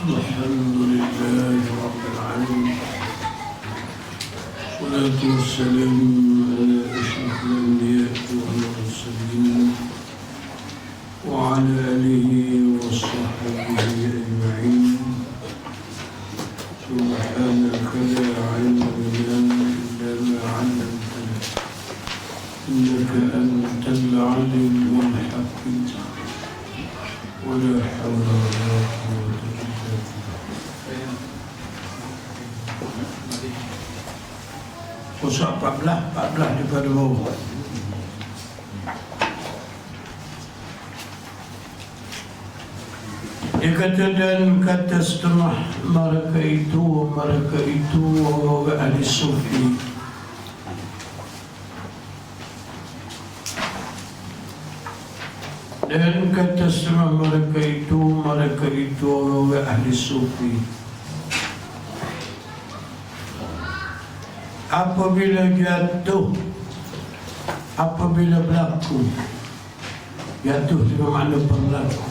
الحمد لله رب العالمين، والصلاة والسلام على أشرف الأنبياء والمرسلين وعلى آله وصحبه أجمعين. سبحانك لا علم لنا إلا ما علمتنا، إنك أنت العليم الحكيم، ولا حول ولا قوة إلا بالله. Pusat 14 daripada bawah. Dia kata, dan kata setengah mereka itu orang ahli sufi. Dan kata setengah mereka itu orang ahli sufi. Apabila jatuh, apabila berlaku, jatuh dengan makna berlaku.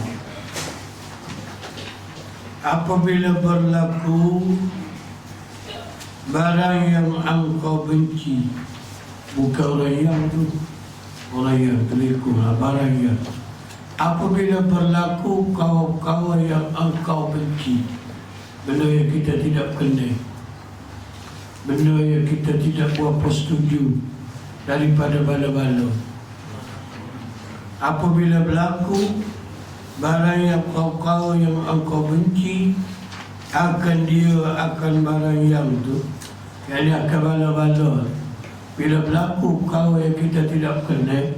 Apabila berlaku barang yang engkau benci, bukan orang yang tu, orang yang terliku, barang yang. Apabila berlaku kau yang engkau benci, benda yang kita tidak kenal, benda yang kita tidak berapa setuju daripada bala-bala. Apabila berlaku barang yang kau yang engkau benci, akan barang yang tu, yang akan bala-bala. Bila berlaku kau yang kita tidak kenal,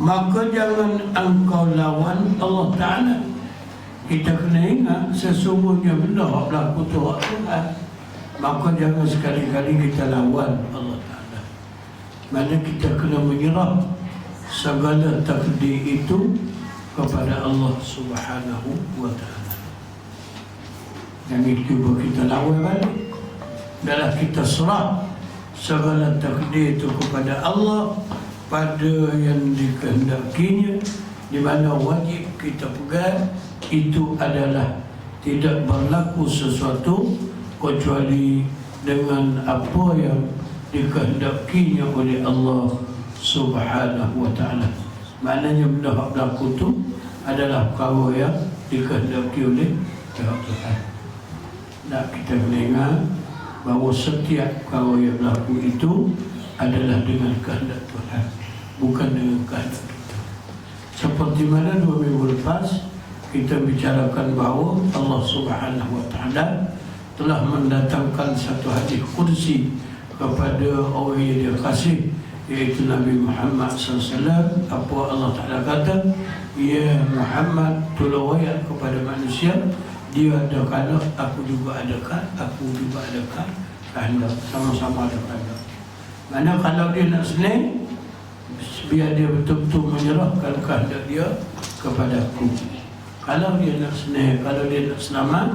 maka jangan engkau lawan Allah Ta'ala. Kita kena ingat sesungguhnya benda yang berlaku tu hak Tuhan. Maka jangan sekali-kali kita lawan Allah Ta'ala. Mana kita kena menyerah segala takdir itu kepada Allah Subhanahu wa Ta'ala. Jangan cuba kita lawan balik. Dalam kita serah segala takdir itu kepada Allah, pada yang dikehendakinya, di mana wajib kita pegang itu adalah tidak berlaku sesuatu kecuali dengan apa yang dikehendakinya oleh Allah Subhanahu wa Ta'ala. Maknanya benda yang berlaku itu adalah perkara yang dikehendaki oleh Tuhan. Nak kita kena ingat bahawa setiap perkara yang berlaku itu adalah dengan kehendak Tuhan, bukan dengan kehendak kita. Seperti mana 2 minggu lepas kita bicarakan bahawa Allah Subhanahu wa Ta'ala telah mendatangkan satu hadis kursi kepada orang yang dia kasih, iaitu Nabi Muhammad SAW. Apa Allah Ta'ala kata? Ya Muhammad, tolong ayat kepada manusia, dia ada kehendak, aku juga ada kehendak, sama-sama ada kehendak. Mana kalau dia nak senang, biar dia betul-betul menyerahkan kehendak dia kepada aku. Kalau dia nak senang, kalau dia nak selamat,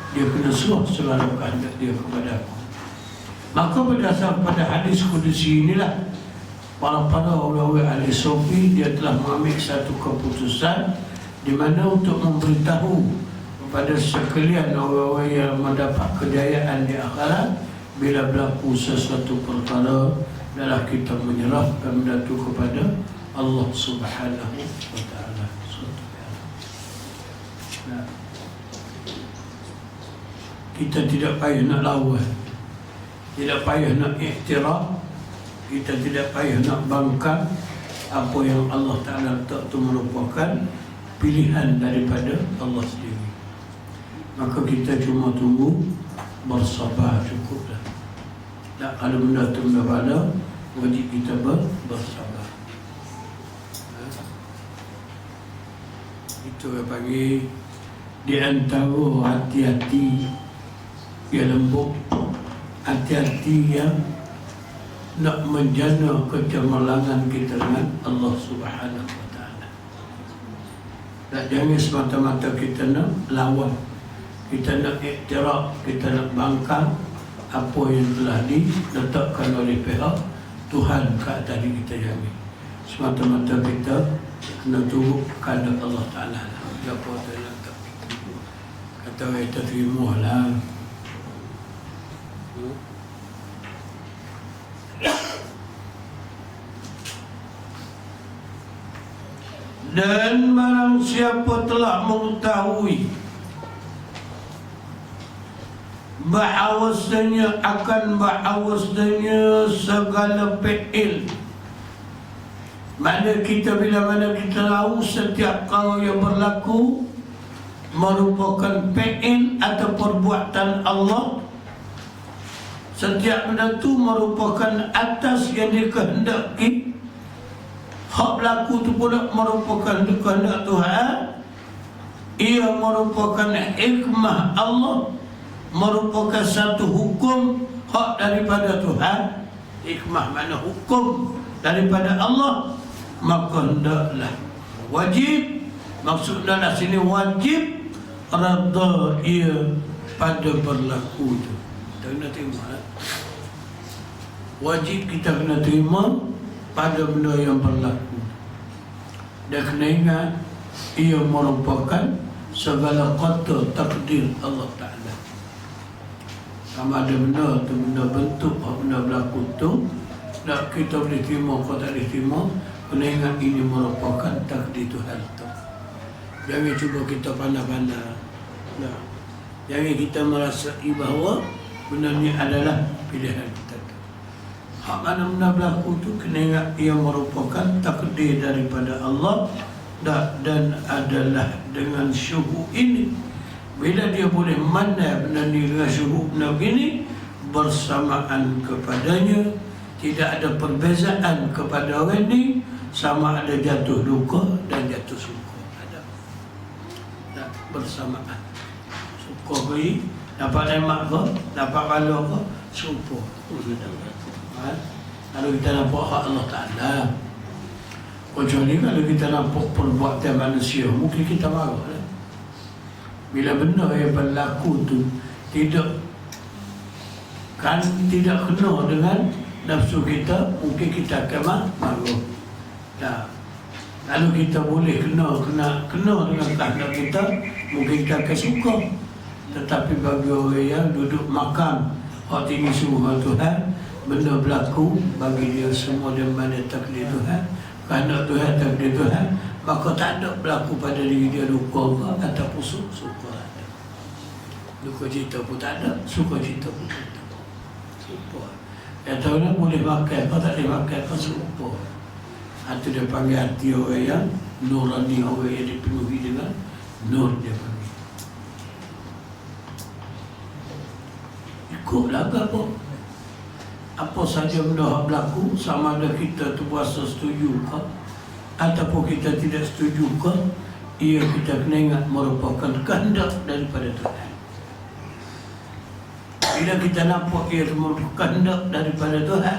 dia kena suruh segala kehendak dia kepada aku. Maka berdasar pada hadis kudusi inilah, para ulama ahli sufi dia telah mengambil satu keputusan di mana untuk memberitahu kepada sekalian orang-orang yang mendapat kejayaan di akhirat, bila berlaku sesuatu perkara, adalah kita menyerahkan benda itu kepada Allah Subhanahu wa Ta'ala. Kita tidak payah nak lawan, tidak payah nak iktiraf, kita tidak payah nak bangkang. Apa yang Allah Ta'ala letak itu merupakan pilihan daripada Allah sendiri. Maka kita cuma tunggu, bersabar cukuplah. Tak, kalau benda tu benda pada, wajib kita bersabar. Itu yang panggil di antara hati-hati yang lembut, hati-hati yang nak menjana kecemerlangan kita dengan Allah Subhanahu wa Ta'ala. Dan jangan semata-mata kita nak lawan, kita nak iktiraf, kita nak bangkang apa yang telah diletakkan oleh pihak Tuhan ke atas diri kita jamin. Semata-mata kita kena tunggu kehendak Allah Ta'ala. Apa tu yang letak. Kata kita terima lah. Dan barang siapa telah mengetahui bahawasanya segala fi'il, mana kita bila mana kita tahu setiap kali yang berlaku merupakan fi'il atau perbuatan Allah, setiap benda itu merupakan atas yang dikehendaki. Hak berlaku itu pula merupakan kehendak Tuhan. Ia merupakan hikmah Allah, merupakan satu hukum hak daripada Tuhan. Hikmah mana hukum daripada Allah, maka hendaklah wajib, maksudnya sini wajib redha ia pada berlaku itu. Kita kena terima. Wajib kita kena terima pada benda yang berlaku. Dan kena ingat, ia merupakan segala kata takdir Allah Ta'ala. Sama ada benda tu, benda bentuk, benda berlaku tu, nak kita boleh terima atau tak boleh terima, kena ingat ini merupakan takdir Tuhan tu. Jangan cuba kita pandai-pandai. Jangan kita merasai bahawa benda ni adalah pilihan kita. Hak mana benda berlaku tu kena ingat ia merupakan takdir daripada Allah, dan adalah dengan syuhud ini. Bila dia boleh mandai benda ni dengan syuhud benda begini, bersamaan kepadanya, tidak ada perbezaan kepada orang ni, sama ada jatuh duka dan jatuh suka. Ada bersamaan. Suka beri, dapat nikmat ke, dapat bala ke, suka. Kalau kita nampak hak Allah Ta'ala, kecuali kalau kita nampak perbuatan manusia, mungkin kita marah lah. Bila benda yang berlaku tu tidak kena dengan nafsu kita, mungkin kita akan marah. Kalau kita boleh kena dengan kehendak kita, mungkin kita akan suka. Tetapi bagi orang yang duduk makam hak tinggi suruh Tuhan, benda berlaku bagi dia semua dan mana takdir Tuhan, kehendak Tuhan, takdir Tuhan, maka tak ada berlaku pada diri dia luka ataupun suka ada. Luka cita pun tak ada, suka cita pun tak ada. Suka. Yang tahu nak boleh makan, kalau tak boleh makan, kau suka. Itu dia panggil hati orang yang nurani, orang yang dipenuhi dengan nur, dia panggil. Ikutlah ke apa? Apa saja benda yang berlaku, sama ada kita tu berasa setuju ke ataupun kita tidak setuju ke, ia kita kena ingat merupakan kehendak daripada Tuhan. Bila kita nampak ia merupakan kehendak daripada Tuhan,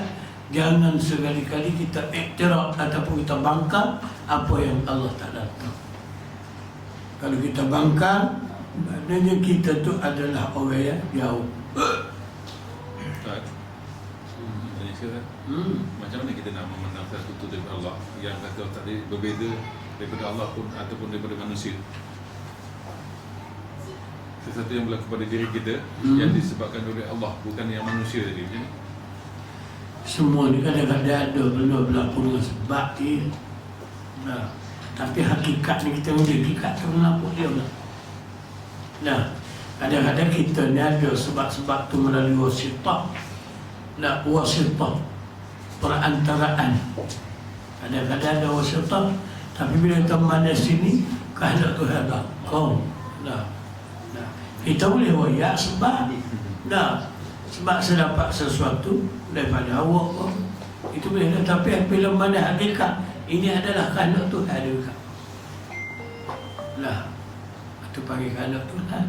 jangan sekali-kali kita iktiraf ataupun kita bangkang apa yang Allah Ta'ala tahu. Kalau kita bangkang, maknanya kita tu adalah orang yang jauh. Macam mana kita nak memandang sesuatu daripada Allah yang kata tadi berbeza daripada Allah pun ataupun daripada manusia? Sesuatu yang berlaku pada diri kita yang disebabkan oleh Allah, bukan yang manusia tadi. Macam ni? Semua ni kadang-kadang ada benda berlaku dengan sebab dia. Tapi hakikat ni kita boleh hakikat tu nampak dia lah. Kadang-kadang kita ni ada sebab-sebab tu melalui wasitah. Wasitah, perantaraan. Kadang-kadang ada wasitah, tapi bila kita mana sini, kehendak Tuhan lah. Kita boleh wayak sebab sebab saya dapat sesuatu daripada awak pun, itu boleh. Tapi bila mana hakikat, ini adalah kehendak Tuhan juga. Itu panggil kehendak Tuhan.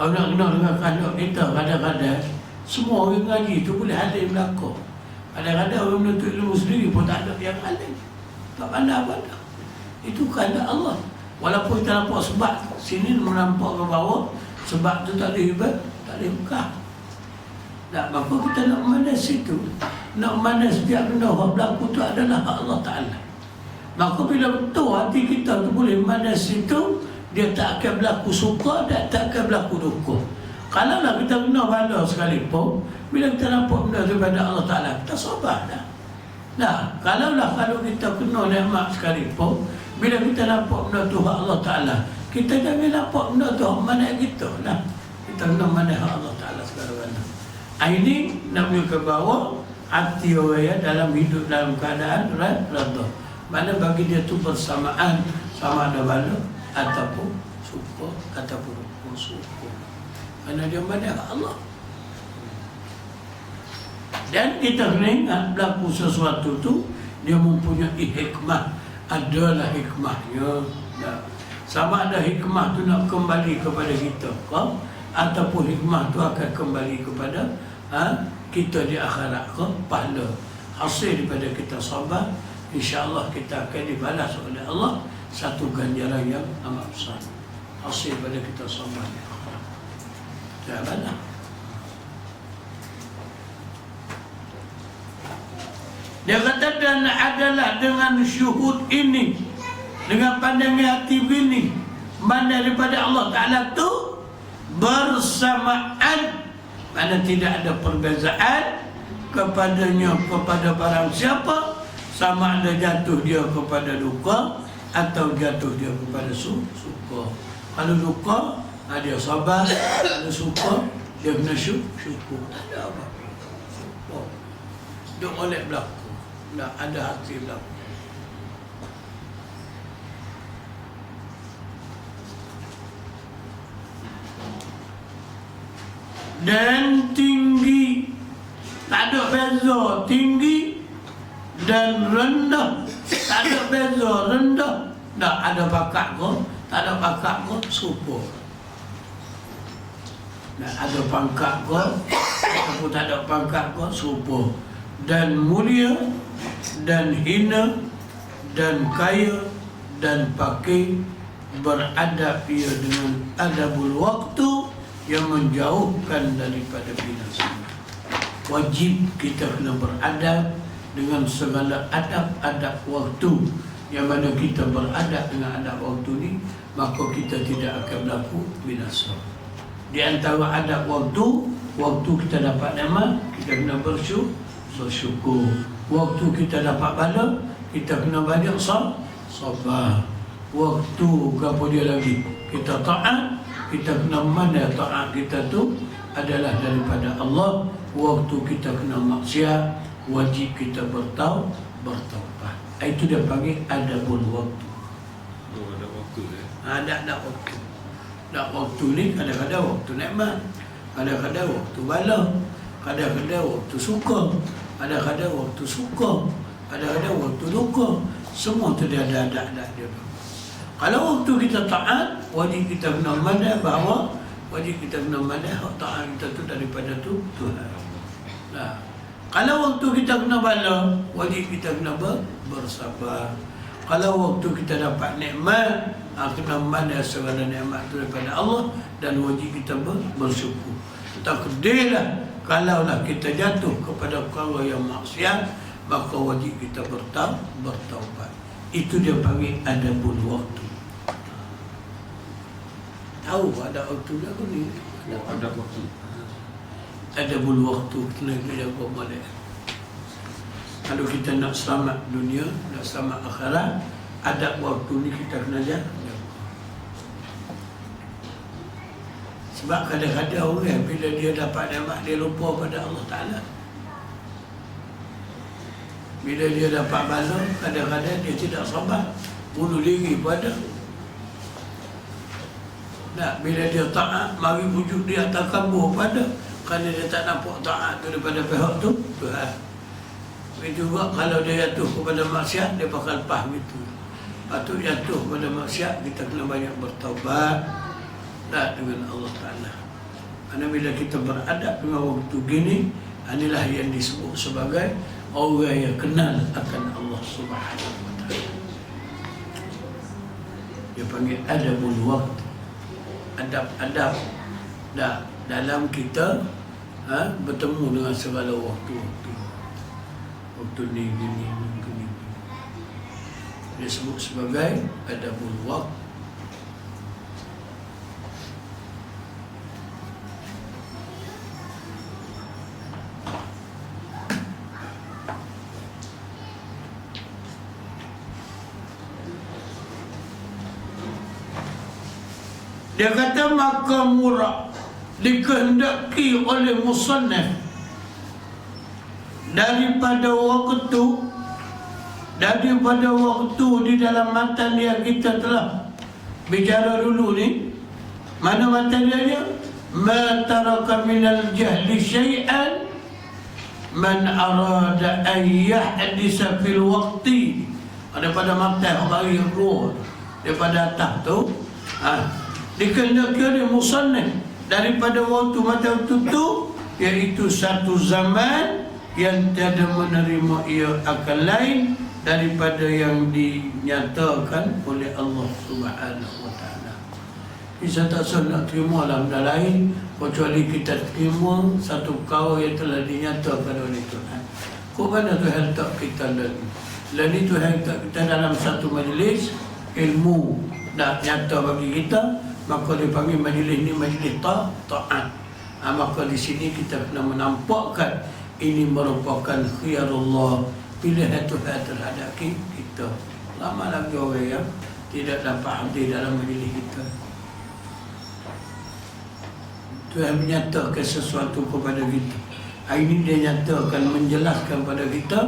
Kalau nak kenal dengan kehendak kita, kadang-kadang semua orang ngaji itu boleh hadir belakang. Kadang-kadang orang menuntut ilmu sendiri pun tak ada yang hadir. Tak pandai-pandai. Itu kehendak Allah. Walaupun kita nampak sebab, sini menampak ke bawah, sebab tu tak ada hebat, tak ada buka. Maka kita nak memandang situ. Nak memandang setiap benda yang berlaku itu adalah hak Allah Ta'ala. Maka bila betul hati kita tu boleh memandang situ, dia tak akan berlaku suka dan tak akan berlaku duka. Kalaulah kita kena bala sekalipun, bila kita nampak benda daripada Allah Ta'ala, kita sabar dah. Nah, kalau kita kena nikmat sekalipun, bila kita nampak benda Tuhan Allah Ta'ala, kita jangan nampak benda Tuhan mana kita lah. Kita kena mana Allah Ta'ala segala-galanya. Ini nak ke bawah hati orang dalam hidup dalam keadaan rada. Mana bagi dia tu bersamaan, sama ada bala ataupun suka ataupun suka. Mana dia mana Allah. Dan kita kena ingat berlaku sesuatu tu dia mempunyai hikmah. Adalah hikmahnya. Sama ada hikmah tu nak kembali kepada kita ke, ataupun hikmah tu akan kembali kepada kita di akhirat ke, pahala hasil daripada kita sabar, insya-Allah kita akan dibalas oleh Allah satu ganjaran yang amat besar hasil daripada kita sabar di akhirat. Janganlah. Dia kata dan adalah dengan syuhud ini, dengan pandangan hati begini, mana daripada Allah Ta'ala tu bersamaan, mana tidak ada perbezaan kepadanya kepada barang siapa, sama ada jatuh dia kepada duka atau jatuh dia kepada suka. Kalau duka, dia sabar. Kalau suka, dia kena syukur. Tak ada apa. Syukur. Dia oleh berlaku. Tak ada hati berlaku. Dan tinggi, tak ada beza tinggi dan rendah, tak ada beza rendah. Tak ada bakat kau, tak ada bakat kau, super. Tak ada pangkat kau, ataupun tak ada pangkat kau, super. Dan mulia, dan hina, dan kaya, dan pakai, beradab ia dengan adabul waktu yang menjauhkan daripada binasa. Wajib kita kena beradab dengan segala adab-adab waktu. Yang mana kita beradab dengan adab waktu ni, maka kita tidak akan berlaku binasa. Di antara adab waktu kita dapat nikmat, kita kena bersyukur. Waktu kita dapat bala, kita kena banyak sabar. Waktu apa dia lagi? Kita taat, kita kena mana taat kita tu adalah daripada Allah. Waktu kita kena maksiat, wajib kita bertaubat. Itu dia panggil adabul waktu. Oh, ada waktu ya. Ada waktu. Tak waktu ni kadang-kadang waktu nikmat, kadang-kadang waktu bala, kadang-kadang waktu suka, kadang-kadang waktu suka, kadang-kadang waktu duka. Semua tu dia ada adat dia. Kalau waktu kita taat, wajib kita kena mana bahawa wajib kita kena mana hak taat kita tu daripada tu Tuhan. Nah, kalau waktu kita kena bala, wajib kita kena bersabar. Kalau waktu kita dapat nikmat, kena mana segala nikmat tu daripada Allah dan wajib kita bersyukur. Takdirlah kalaulah kita jatuh kepada perkara yang maksiat, maka wajib kita bertaubat. Itu dia panggil adabul waktu. Tahu ada waktu dia pun ni. Ada waktu. Adabul waktu kena jaga balik. Kalau kita nak selamat dunia, nak selamat akhirat, adab waktu ni kita kena jaga. Sebab kadang-kadang orang bila dia dapat nikmat, dia lupa pada Allah Ta'ala. Bila dia dapat bala, kadang-kadang dia tidak sabar, bunuh diri pun ada. Nah, bila dia taat, mari wujud dia atas kabur pada, kerana dia tak nampak taat tu daripada pihak tu Tuhan. Begitu juga kalau dia jatuh kepada maksiat, dia bakal lepas gitu. Patut jatuh kepada maksiat, kita kena banyak bertaubat dengan Allah Ta'ala. Kerana bila kita beradab dengan waktu gini, inilah yang disebut sebagai orang yang kenal akan Allah Subhanahu Wa Ta'ala. Dia panggil adabul waktu. Adab-adab dalam kita bertemu dengan segala waktu-waktu. Waktu ni, gini. Dia sebut sebagai adabul waktu. Dia kata maka murah dikehendaki oleh musannaf daripada waktu di dalam matan yang kita telah bicara dulu ni. Mana matan dia? Ma taraka minal jahli syai'an man arada an yahdisa fil waqti. Daripada matan orang yang keluar daripada atas tu, dikehendaki oleh musannaf daripada waktu mata itu, iaitu satu zaman yang tiada menerima ia akan lain daripada yang dinyatakan oleh Allah Subhanahu wa taala. Kita tak nak terima lah benda lain kecuali kita terima satu kau yang telah dinyatakan oleh Tuhan. Kau mana Tuhan tak kita lain Tuhan tak kita dalam satu majlis ilmu dah nyata bagi kita, maka dipanggil majlis ni majlis ta'at. Maka di sini kita kena menampakkan ini merupakan khiyarullah, pilihan Tuhan terhadap kita. Lama lagi orang yang tidak dapat hadir dalam majlis kita. Tuhan menyatakan sesuatu kepada kita. Hari ini dia nyatakan, menjelaskan kepada kita,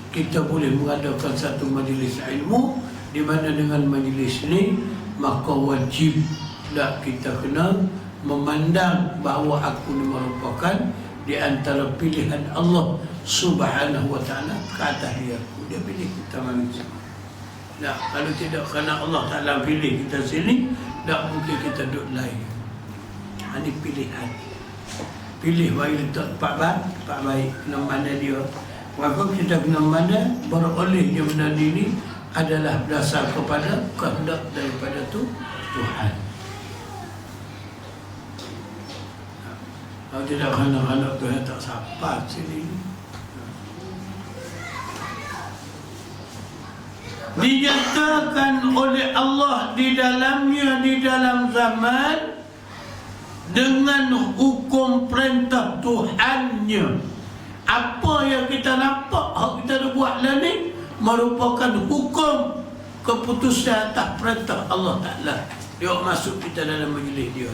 kita boleh mengadakan satu majlis ilmu, di mana dengan majlis ini maka wajib tak kita kena memandang bahawa aku ni merupakan di antara pilihan Allah Subhanahu wa taala ke atas dia. Dia pilih kita manusia. Nah, kalau tidak kerana Allah Taala pilih kita sini, tak mungkin kita duduk lain. Ini pilihan. Pilih bagi letak pak baik kena mana dia. Maka kita kena mana beroleh dia benda ini adalah berdasar kepada kehendak daripada Tuhan. Kalau tidak kehendak Tuhan tak sampai sini. Dinyatakan oleh Allah di dalamnya, di dalam zaman, dengan hukum perintah Tuhannya. Apa yang kita nampak, kita dah buat lah ni, merupakan hukum keputusan atas perintah Allah Ta'ala. Dia masuk kita dalam majlis dia.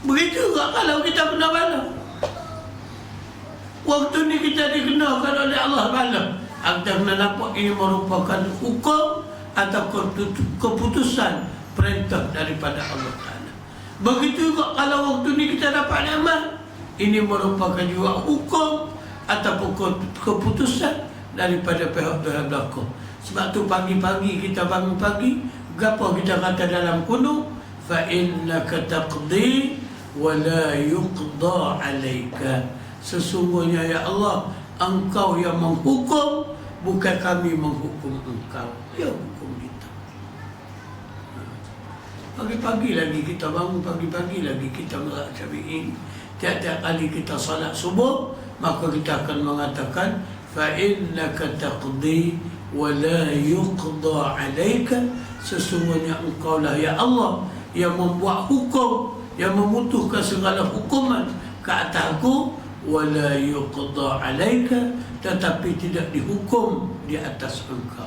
Begitu juga kalau kita kena bala. Waktu ni kita dikenakan oleh Allah bala. Kita kena nampak ini merupakan hukum atau keputusan perintah daripada Allah Ta'ala. Begitu juga kalau waktu ni kita dapat nikmat, ini merupakan juga hukum ataupun keputusan daripada pihak Tuhan belakang. Sebab tu pagi-pagi kita bangun pagi, apa kita kata dalam kuno, fa innaka taqdi wa la yuqda alaika. Sesungguhnya ya Allah, engkau yang menghukum, bukan kami menghukum engkau. Ya hukum kita. Pagi-pagi lagi kita bangun, pagi-pagi lagi kita melak syafi'in. Tiap-tiap kali kita salat subuh, maka kita akan mengatakan fa innaka taqdi wa la yuqda alaika. Sesungguhnya engkau lah ya Allah yang membuat hukum, yang memutuskan segala hukuman ke atasku, wa la yuqda alaika, tetapi tidak dihukum di atas engkau.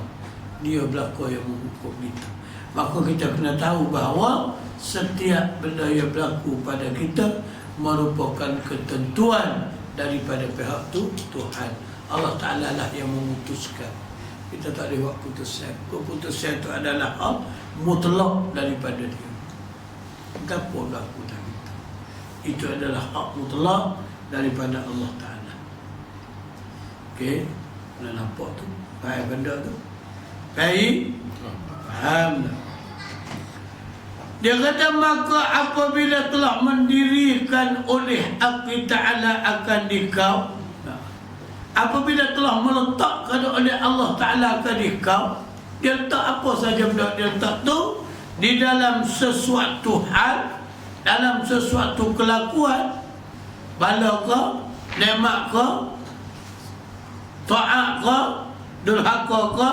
Dia belaka yang menghukum kita. Maka kita kena tahu bahawa setiap benda yang berlaku pada kita merupakan ketentuan daripada pihak Tuhan. Allah Ta'ala lah yang memutuskan. Kita tak boleh buat putusan. Keputusan itu adalah hak mutlak daripada dia. Apa berlaku dalam kita? Itu adalah hak mutlak daripada Allah Ta'ala. Okey? Nak nampak tu? Faham benda tu? Faham tak? Dia kata maka apabila telah mendirikan oleh Hak Ta'ala akan dikau, apabila telah meletakkan oleh Allah Ta'ala akan dikau, dia letak apa saja benda dia letak tu di dalam sesuatu hal, dalam sesuatu kelakuan, bala ke, nikmat ke, taat ke, durhaka ke,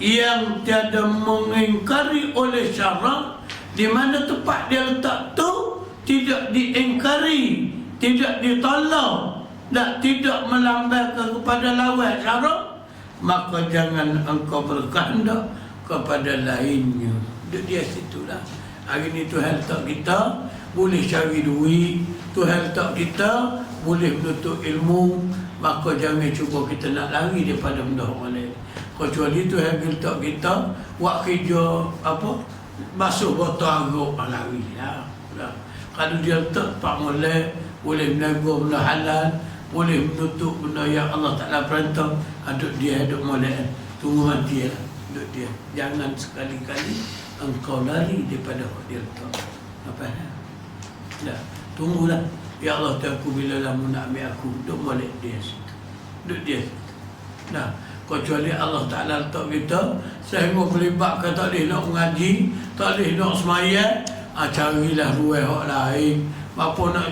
yang tiada mengingkari oleh syarak, di mana tempat dia letak tu tidak diingkari, tidak ditolak, dan tidak melambangkan kepada lawan syarak, maka jangan engkau berkehendak kepada lainnya. Dia situlah. Hari ni Tuhan letak kita boleh cari duit, Tuhan letak kita boleh menuntut ilmu, maka jangan cuba kita nak lari daripada benda orang lain. Kecuali Tuhan letak kita buat kerja basuh botol aruk lari lah. Kalau dia letak pak molek, boleh menegur benda halal, boleh menutup benda yang Allah Ta'ala perintah, aduk dia aduk molek, tunggu mati lah, aduk dia. Jangan sekali-kali engkau lari daripada dia letak. Apa dah? Tunggulah. Ya Allah, aku bila lama nak ambil aku, duk molek dia situ, duk dia. Nah, kecuali Allah Ta'ala letak kita sehingga melibatkan tak boleh nak mengaji, tak boleh nak semayang, carilah ruang hak lain. Bapa nak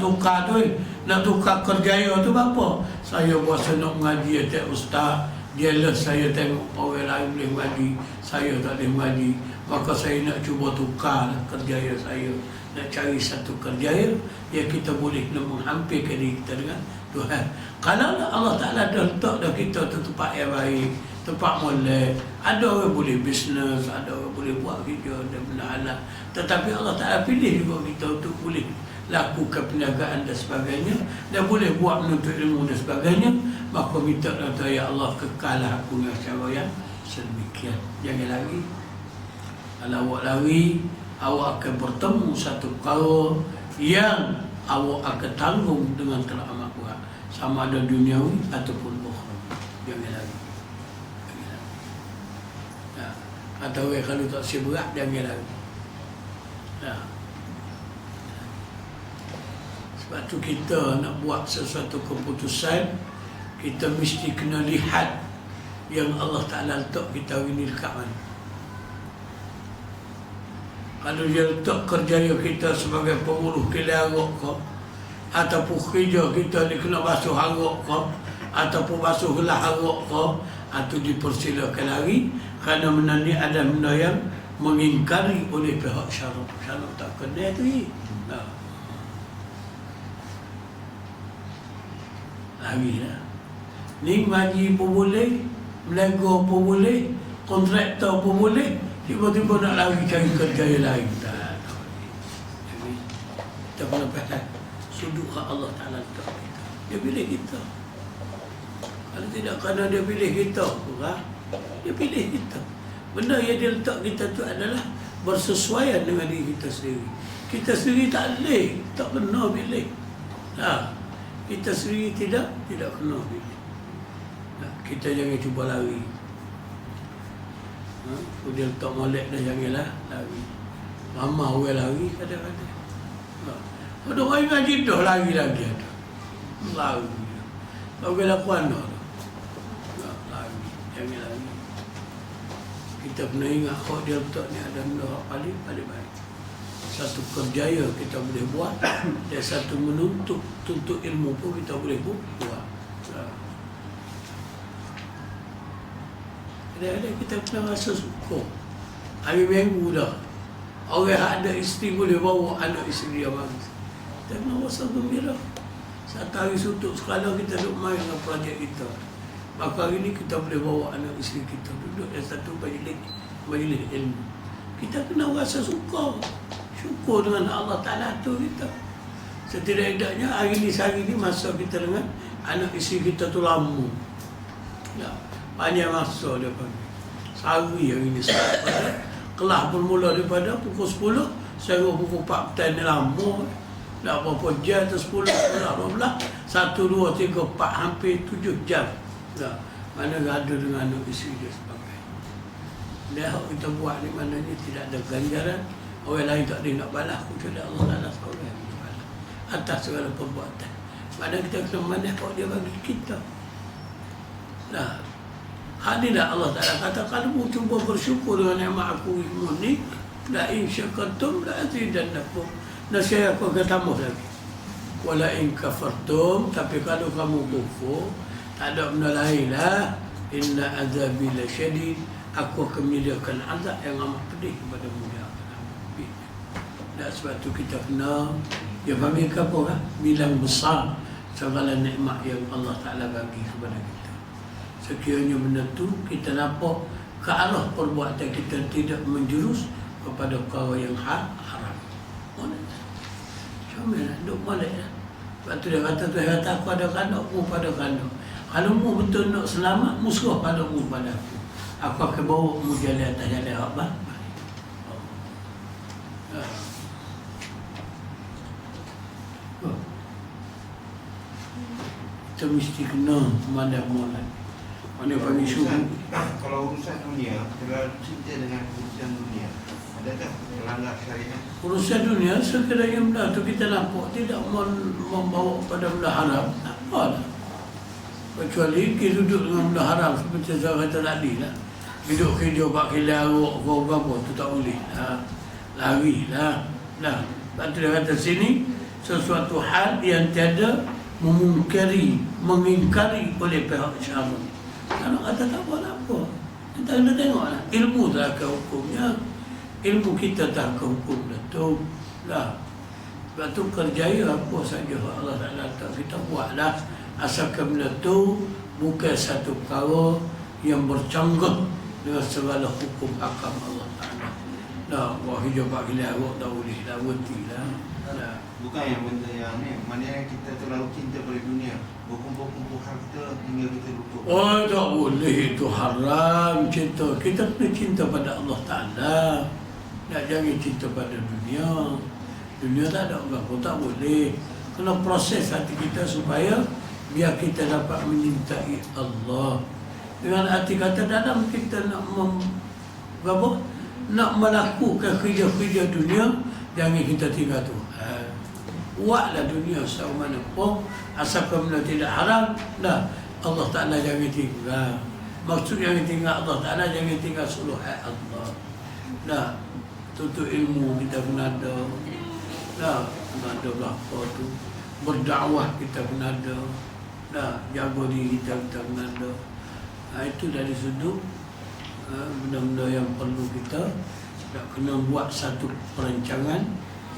tukar tu, nak tukar kerjaya tu bapa. Saya puasa nak mengaji atas ustaz, dia les saya tengok orang lain boleh mengaji, saya tak boleh mengaji. Maka saya nak cuba tukar kerjaya saya, nak cari satu kerjaya yang kita boleh menghampirkan diri kita dengan Tuhan. Kalau Allah Ta'ala dah letak dah kita tu tempat yang baik, tempat molek, ada orang boleh bisnes, ada orang boleh buat kerja dan benda halal. Tetapi Allah Ta'ala pilih juga kita untuk boleh lakukan perniagaan dan sebagainya, dan boleh buat menuntut ilmu dan sebagainya. Maka minta kata, ya Allah, kekalah aku dengan cara yang sedemikian. Jangan lari. Kalau awak lari, awak akan bertemu satu perkara yang awak akan tanggung dengan kelak amat berat, sama ada duniawi ataupun ukhrawi. Jangan lari. Kata orang kalau tak seberat, jangan lari. Sebab tu kita nak buat sesuatu keputusan, kita mesti kena lihat yang Allah Ta'ala letak kita hari ni dekat mana. Kalau dia letak kerjaya kita sebagai pengurus kedai arak ke, ataupun kerja kita ni kena basuh arak ke, ataupun basuh gelas arak ke, atau dipersilakan lari, kerana benda ni ada benda yang mengingkari oleh pihak syarak. Syarak tak kena tu. Lari lah. Ni ngaji pun boleh, melegar pun boleh, kontraktor pun boleh, tiba-tiba nak lari cari kerja yang lain. Tak. Kita kena faham sudut hak Allah Ta'ala letak kita. Dia pilih kita. Kalau tidak kerana dia pilih kita, dia pilih kita. Benda yang dia letak kita tu adalah bersesuaian dengan diri kita sendiri. Kita sendiri tak boleh, tak kena pilih. Kita sendiri tidak kena pilih. Kita jangan cuba lari. Dia letak molek dah, janganlah lari. Ramah orang lari kadang-kadang. Ada orang ngaji dah lari lagi ada. Lari. Orang lakukan dah. Lari. Jangan lari. Kita kena ingat kalau dia letak ni ada benda paling baik. Satu kerjaya kita boleh buat, dan satu tuntut ilmu pun kita boleh buat. Kadang-kadang kita kena rasa syukur. Hari Minggu dah, orang ada isteri boleh bawa anak isteri dia bagi. Kita kena rasa gembira. Satu hari suntuk sekala kita duduk main dengan projek kita, maka hari ni kita boleh bawa anak isteri kita duduk dalam satu majlis ilmu. Kita kena rasa syukur dengan Allah Ta'ala tu kita. Setidak-tidaknya hari ni sehari ni masa kita dengan anak isteri kita tu lama. Banyak masa dia panggil. Sehari hari ni sehari. Kelas bermula daripada pukul 10 sehingga pukul 4 petang ni lama. Tak berapa jam tu 10, 12, 1, 2, 3, 4, hampir 7 jam. Mana ada dengan anak isteri dia sebagainya. Dia kita buat ni maknanya tidak ada ganjaran. Orang lain tak ada nak balas, kecuali Allah Ta'ala seorang yang balas atas segala perbuatan. Mana kita kena manas kalau dia bagi kita. Hadilah Allah Ta'ala kata, kalau cuba bersyukur dengan nikmat aku ni, la in syakartum la azidannakum. Nasihat aku akan tambah lagi. Wala in kafartum, tapi kalau kamu kufur, tak ada benda lain lah. Inna azabi la syadid, aku akan menyediakan azab yang amat pedih kepada mu. Dan sebab tu kita kena, dia panggil ke apa kan? Bilang besar segala nikmat yang Allah Ta'ala bagi kepada kita. Sekiranya benda tu kita nampak ke arah perbuatan kita tidak menjurus kepada perkara yang haram. Mana? Comel lah, duk molek lah. Sebab tu dia kata, Tuhan kata aku ada kandung, mu pada kandung. Kalau mu betul nak selamat, mu suruh kalau mu pada aku. Aku akan bawa mu jalan atas jalan apa? Kita mesti kena memandang molat. Mana panggil syukur. Kalau urusan dunia, terlalu cinta dengan urusan dunia, adakah melanggar syariat? Urusan dunia sekiranya benda tu kita nampak tidak membawa pada benda haram, tak apa lah. Kecuali kita duduk dengan benda haram seperti saya kata tadi lah. Duduk kerja pak kilang arok apa tu tak boleh. Lari lah. Nah, sebab tu dia kata sini sesuatu hal yang tiada mengingkari oleh pihak syar'i. Kalau kata tak apa-apa, kita kena tengoklah. Ilmu tak akan hukumnya. Ilmu kita tak akan hukum tu lah. Sebab tu kerjaya apa saja Allah Ta'ala kita buatlah. Asalkan benda tu bukan satu perkara yang bercanggah dengan segala hukum hakam Allah Ta'ala. Nah, buat hijau pak gila awak tak boleh dah berhenti lah. Bukan yang benda yang ni, mana yang kita terlalu cinta pada dunia, berkumpul-kumpul harta hingga kita lupa. Oh, tak boleh, itu haram cinta. Kita kena cinta pada Allah Ta'ala. Tak jangan cinta pada dunia. Dunia tak ada apa pun, tak boleh. Kena proses hati kita supaya biar kita dapat menyintai Allah. Dengan hati kata dalam kita nak nak melakukan kerja-kerja dunia, jangan kita tinggal Tuhan. Buatlah dunia sejauh mana pun, asalkan benda tidak haram, dah Allah Ta'ala jangan tinggal. Maksud jangan tinggal Allah Ta'ala, jangan tinggal suluhat Allah. Dah, tutup ilmu kita kena ada. Dah, kena ada berapa tu. Berdakwah kita kena ada. Dah, jaga diri kita kena ada. Itu dari sudut benda-benda yang perlu kita tak kena buat satu perancangan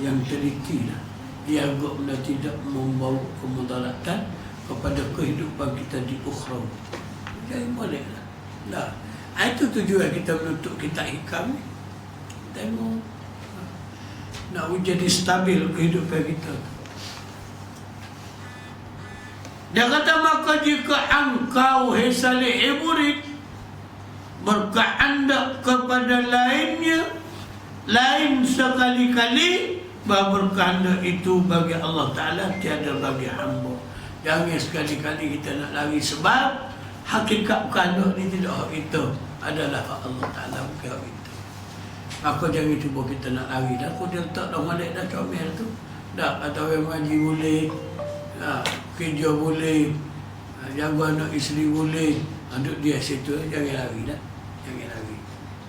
yang teliti lah. Ia agak benda tidak membawa kemudaratan kepada kehidupan kita di ukhra. Jadi boleh lah. Nah, itu tujuan kita menuntut kita hikam ni. Tengok nak jadi stabil kehidupan kita. Dia kata maka jika engkau hai salih murid berkehendak kepada lainnya, lain sekali-kali bahawa berkehendak itu bagi Allah Ta'ala, tiada bagi hamba. Jangan sekali-kali kita nak lari sebab hakikat kehendak ini tidak hak kita, adalah hak Allah Ta'ala, bukan hak kita. Maka jangan cuba kita nak lari dah. Kau dia letak dah malik dah comel tu. Dah, atau yang ngaji boleh, kerja boleh, jaga anak isteri boleh, duduk dia situ, jangan lari dah. Jangan lari.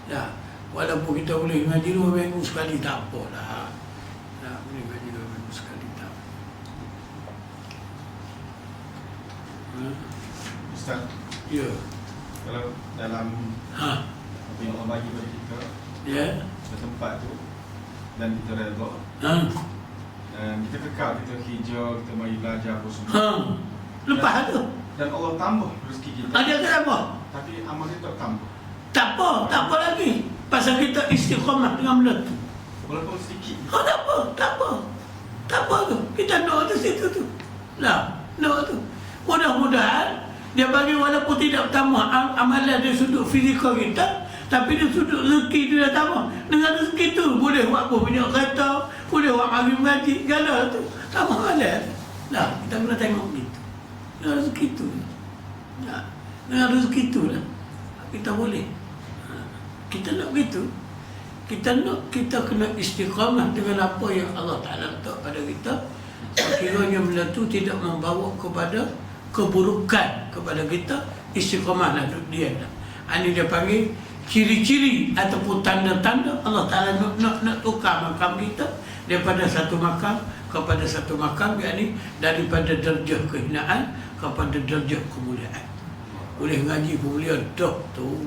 Dah, walaupun kita boleh ngaji 2 minggu sekali, tak apa dah. Dah, boleh ngaji 2 minggu sekali, tak apa. Ustaz, Ya. kalau dalam apa yang Allah bagi pada kita, Ya. tempat tu, dan kita redha, dan kita kekal, kita hijau, kita mari belajar apa semua. Lepas tu. Dan Allah tambah rezeki kita. Ada kenapa? Tapi amal kita tak tambah. Tak apa lagi. Pasal kita istiqamah dengan benda tu. Walaupun sedikit. Tak apa tu. Kita nak tu situ tu. Lah, nak tu. Mudah-mudahan dia bagi walaupun tidak tambah amalan dari sudut fizikal kita, tapi dari sudut rezeki dia dah tambah. Dengan rezeki tu boleh buat apa punya kereta, boleh buat mari mengaji, segala tu. Tambah amalan. Lah, kita kena tengok gitu. Dengan rezeki tu. Nah, dengan rezeki tu lah kita boleh. Kita nak begitu. Kita kena istiqamah dengan apa yang Allah Ta'ala letak pada kita. Sekiranya benda tu tidak membawa kepada keburukan kepada kita, istiqamahlah dia lah. Ini dia panggil ciri-ciri ataupun tanda-tanda Allah Ta'ala nak tukar makam kita daripada satu makam kepada satu makam, yakni daripada darjah kehinaan kepada darjah kemuliaan. Boleh ngaji pun boleh dah tu.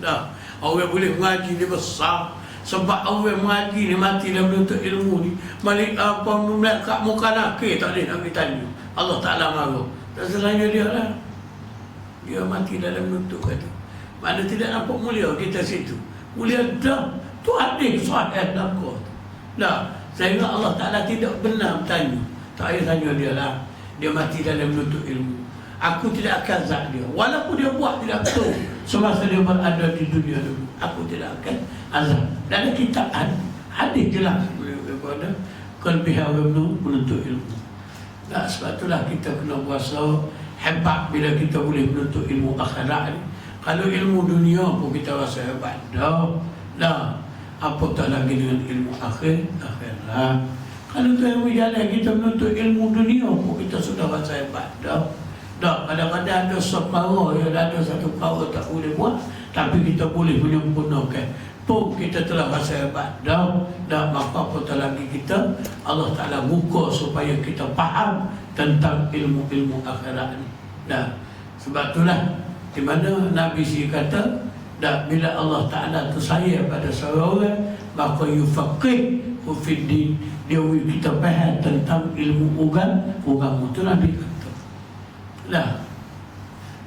Dah. Orang boleh mengaji ni besar. Sebab orang mengaji ni mati dalam menuntut ilmu ni. Malik apa melihat kat muka laki tak boleh nak bertanya. Allah Ta'ala marah. Tak selainnya dia lah. Dia mati dalam menuntut kata. Mana tidak nampak mulia kita situ. Mulia dah. Tu hadis sahih laku. Nah, sehingga Allah Ta'ala tidak benar bertanya. Tak payah tanya dia lah. Dia mati dalam menuntut ilmu. Aku tidak akan azab dia. Walaupun dia buat tidak betul semasa dia berada di dunia dulu, aku tidak akan azab. Dalam kitab hadis jelas daripada kelebihan orang menuntut ilmu. Nah, sebab itulah kita kena puasa hebat bila kita boleh menuntut ilmu akhirat ni. Kalau ilmu dunia pun kita rasa hebat. Dah. Apatah lagi dengan ilmu akhirat. Kalau tu ilmu jalan kita menuntut ilmu dunia pun kita sudah rasa hebat. Dah, kadang-kadang ada separuh yang ada satu perkara tak boleh buat, tapi kita boleh menyempurnakan. Pun kita telah rasa hebat. Dah, maka apatah lagi kita Allah Ta'ala buka supaya kita faham tentang ilmu-ilmu akhirat ni. Dah, sebab itulah di mana Nabi si kata, dah bila Allah Ta'ala tu sayang pada seorang, maka yufaqih fiddin, dia kita faham tentang ilmu agama. Itu Nabi kata. Lah,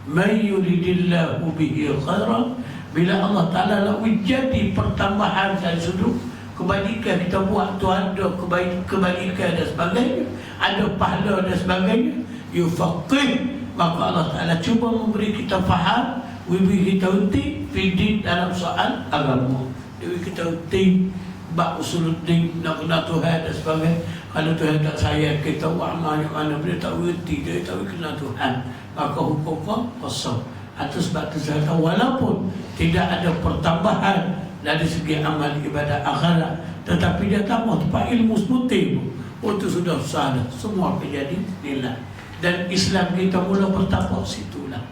man yuridillahu bihi khairan, bila Allah Ta'ala nak jadi pertambahan dari sudut kebaikan kita buat tu, ada kebaikan dan sebagainya, ada pahala dan sebagainya, yufaqih, maka Allah Ta'ala cuba memberi kita faham, beri kita uti fiddin dalam soal agama. Beri kita uti bab usuluddin, nak kenal Tuhan dan sebagainya. Kalau Tuhan tak sayang kita, buat amal yang mana dia tak berhenti, dia tak kenal Tuhan, maka hukum kosong. Atau sebab itu saya tahu, walaupun tidak ada pertambahan dari segi amal ibadat akhirat, tetapi dia tambah tempat ilmu sebutir pun, itu sudah sah dah. Semua akan jadi nilai. Dan Islam kita mula bertapak situlah.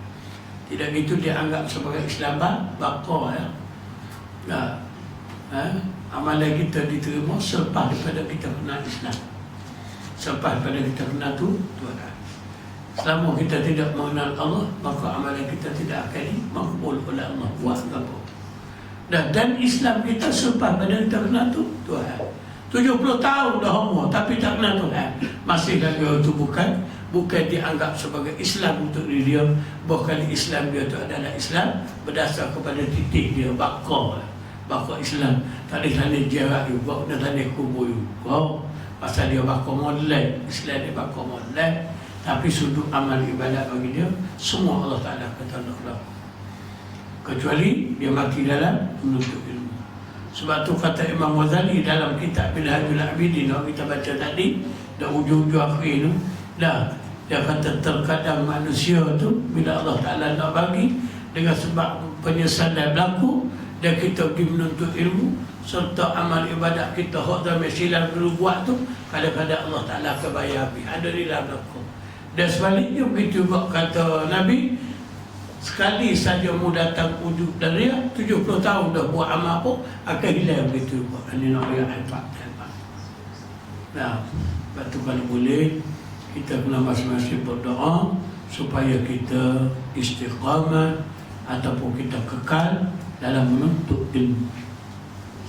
Tidak itu dia anggap sebagai Islam bakar ya. Amalan kita diterima selepas daripada kita kenal Islam, selepas daripada kita kenal Tuhan. Selama kita tidak mengenal Allah, maka amalan kita tidak akan makbul oleh Allah. Buat apa? Dan Islam kita selepas pada kita kenal Tuhan. 70 tahun dah umur tapi tak kenal Tuhan, masih lagi itu bukan dianggap sebagai Islam untuk dia. Bahkan Islam dia itu adalah Islam berdasar kepada titik dia bakar Islam. Tak ada tanda jarak juga, tak tanda kubur juga. Pasal dia bakar molek, Islam dia bakar molek. Tapi sudut amal ibadat bagi dia, semua Allah Ta'ala kata nak lakukan, kecuali dia mati dalam menuntut ilmu. Sebab tu kata Imam Ghazali dalam kitab Minhajul Abidin yang kita baca tadi, dah ujung-ujung akhir tu, dia kata terkadang manusia tu bila Allah Ta'ala nak bagi, dengan sebab penyesalan berlaku, dan kita pergi menuntut ilmu serta amal ibadat kita hak dalam silam dulu buat tu, kadang-kadang Allah Ta'ala akan bayar habis. Ada di dalam berlaku. Dan sebaliknya begitu juga kata Nabi, sekali saja mu datang wujud dari 70 tahun dah buat amal pun akan hilang begitu juga. Ini nak yang hebat. Nah, sebab tu kalau boleh kita kena masing-masing berdoa supaya kita istiqamah ataupun kita kekal dalam menuntut ilmu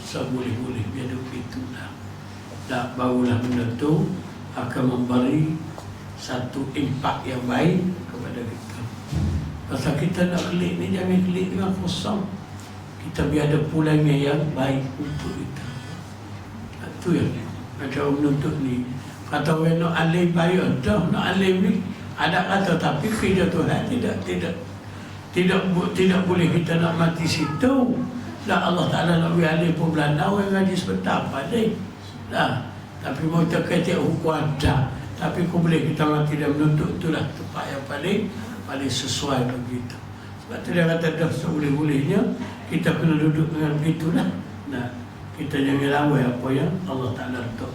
seboleh-boleh. Biar begitulah. Tak barulah benda tu akan memberi satu impak yang baik kepada kita. Pasal kita nak kelik ni, jangan kelik dengan kosong. Kita biar ada pulangnya yang baik untuk kita. Itu yang macam menuntut ni. Kata orang nak alim bayar, dah nak alim ni ada kata, tapi kerja Tuhan tidak boleh kita nak mati situ. Dah Allah Ta'ala nak beri alim pun Belanda, orang ngaji sebentar apa ni. Tapi mau kita kata hukum ada. Tapi kau boleh kita mati dan menuntut, itulah tempat yang paling sesuai bagi kita. Sebab tu dia kata dah seboleh-bolehnya kita kena duduk dengan begitulah. Kita jangan lawan apa yang Allah Ta'ala letak.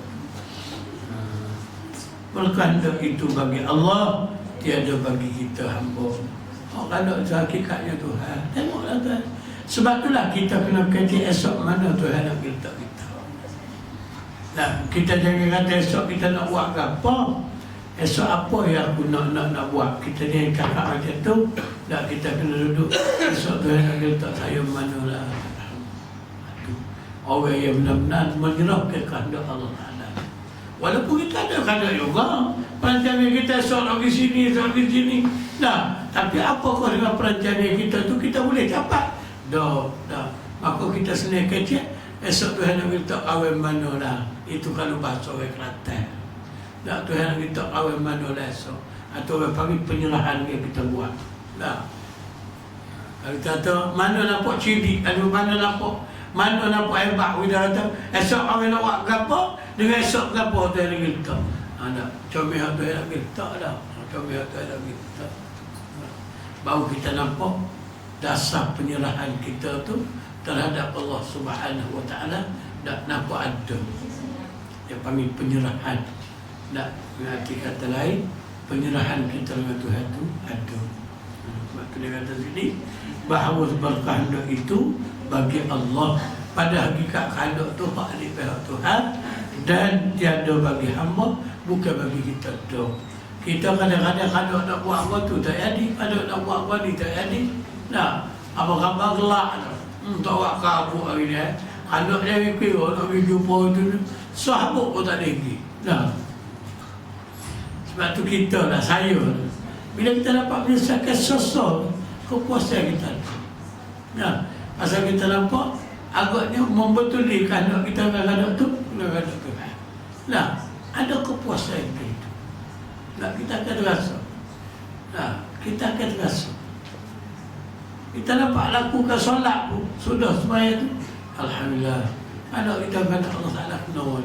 Berkehendak itu bagi Allah, tiada bagi kita hamba. Kalau hakikatnya Tuhan, tengoklah Tuhan. Sebab itulah kita kena kaji esok mana Tuhan nak letak kita. Kita jangan kata esok kita nak buat apa. Esok apa yang aku nak buat. Kita jangan cakap macam tu. Kita kena duduk. Esok Tuhan nak letak saya mana lah. Orang yang benar-benar menyerah ke kehendak Allah Ta'ala. Walaupun kita ada kehendak juga. Perancangan kita esok lagi sini, esok lagi sini. Tapi apakah dengan perancangan kita tu kita boleh dapat? Dah. Maka kita senaik kecil. Esok Tuhan nak minta kahwin mana lah. Itu kalau bahasa orang Kelantan. Tak, Tuhan nak minta kahwin mana lah esok. Atau orang panggil penyerahan yang kita buat. Tak. Kalau kita kata, mana nampak cilik, mana nampak hebat. Kita kata, esok kahwin awak ke apa? Dengan esok ke apa Tuhan nak minta. Tak. Comel Tuhan nak minta dah. Comel Tuhan nak minta. Baru kita nampak dasar penyerahan kita tu terhadap Allah Subhanahu Wa Taala tak nampak ada. Dia panggil penyerahan. Tak, dengan arti kata lain, penyerahan kita dengan Tuhan tu ada. Sebab tu dia kata sini bahawa berkehendak itu bagi Allah. Pada hakikat kehendak tu hak di pihak Tuhan dan tiada bagi hamba, bukan bagi kita tu. Kita kadang-kadang kalau nak buat apa tu tak jadi, kalau nak buat apa ni tak jadi. Nah, apa-apa gelak tu. Tak buat kabut hari ni. Anak dia pergi, nak pergi jumpa tu, sahabuk pun tak ada pergi. Nah. Sebab tu kita lah, saya. Bila kita dapat menyelesaikan sosok, kepuasan kita. Nah, pasal kita nampak, agaknya membetulkan anak kita dengan anak tu, dengan anak tu. Nah, ada kepuasan itu. Nah, kita akan rasa. Nah, kita akan rasa. Kita dapat lakukan solat pun, sudah semaya tu. Alhamdulillah. Anak kita kata Allah Ta'ala kenal.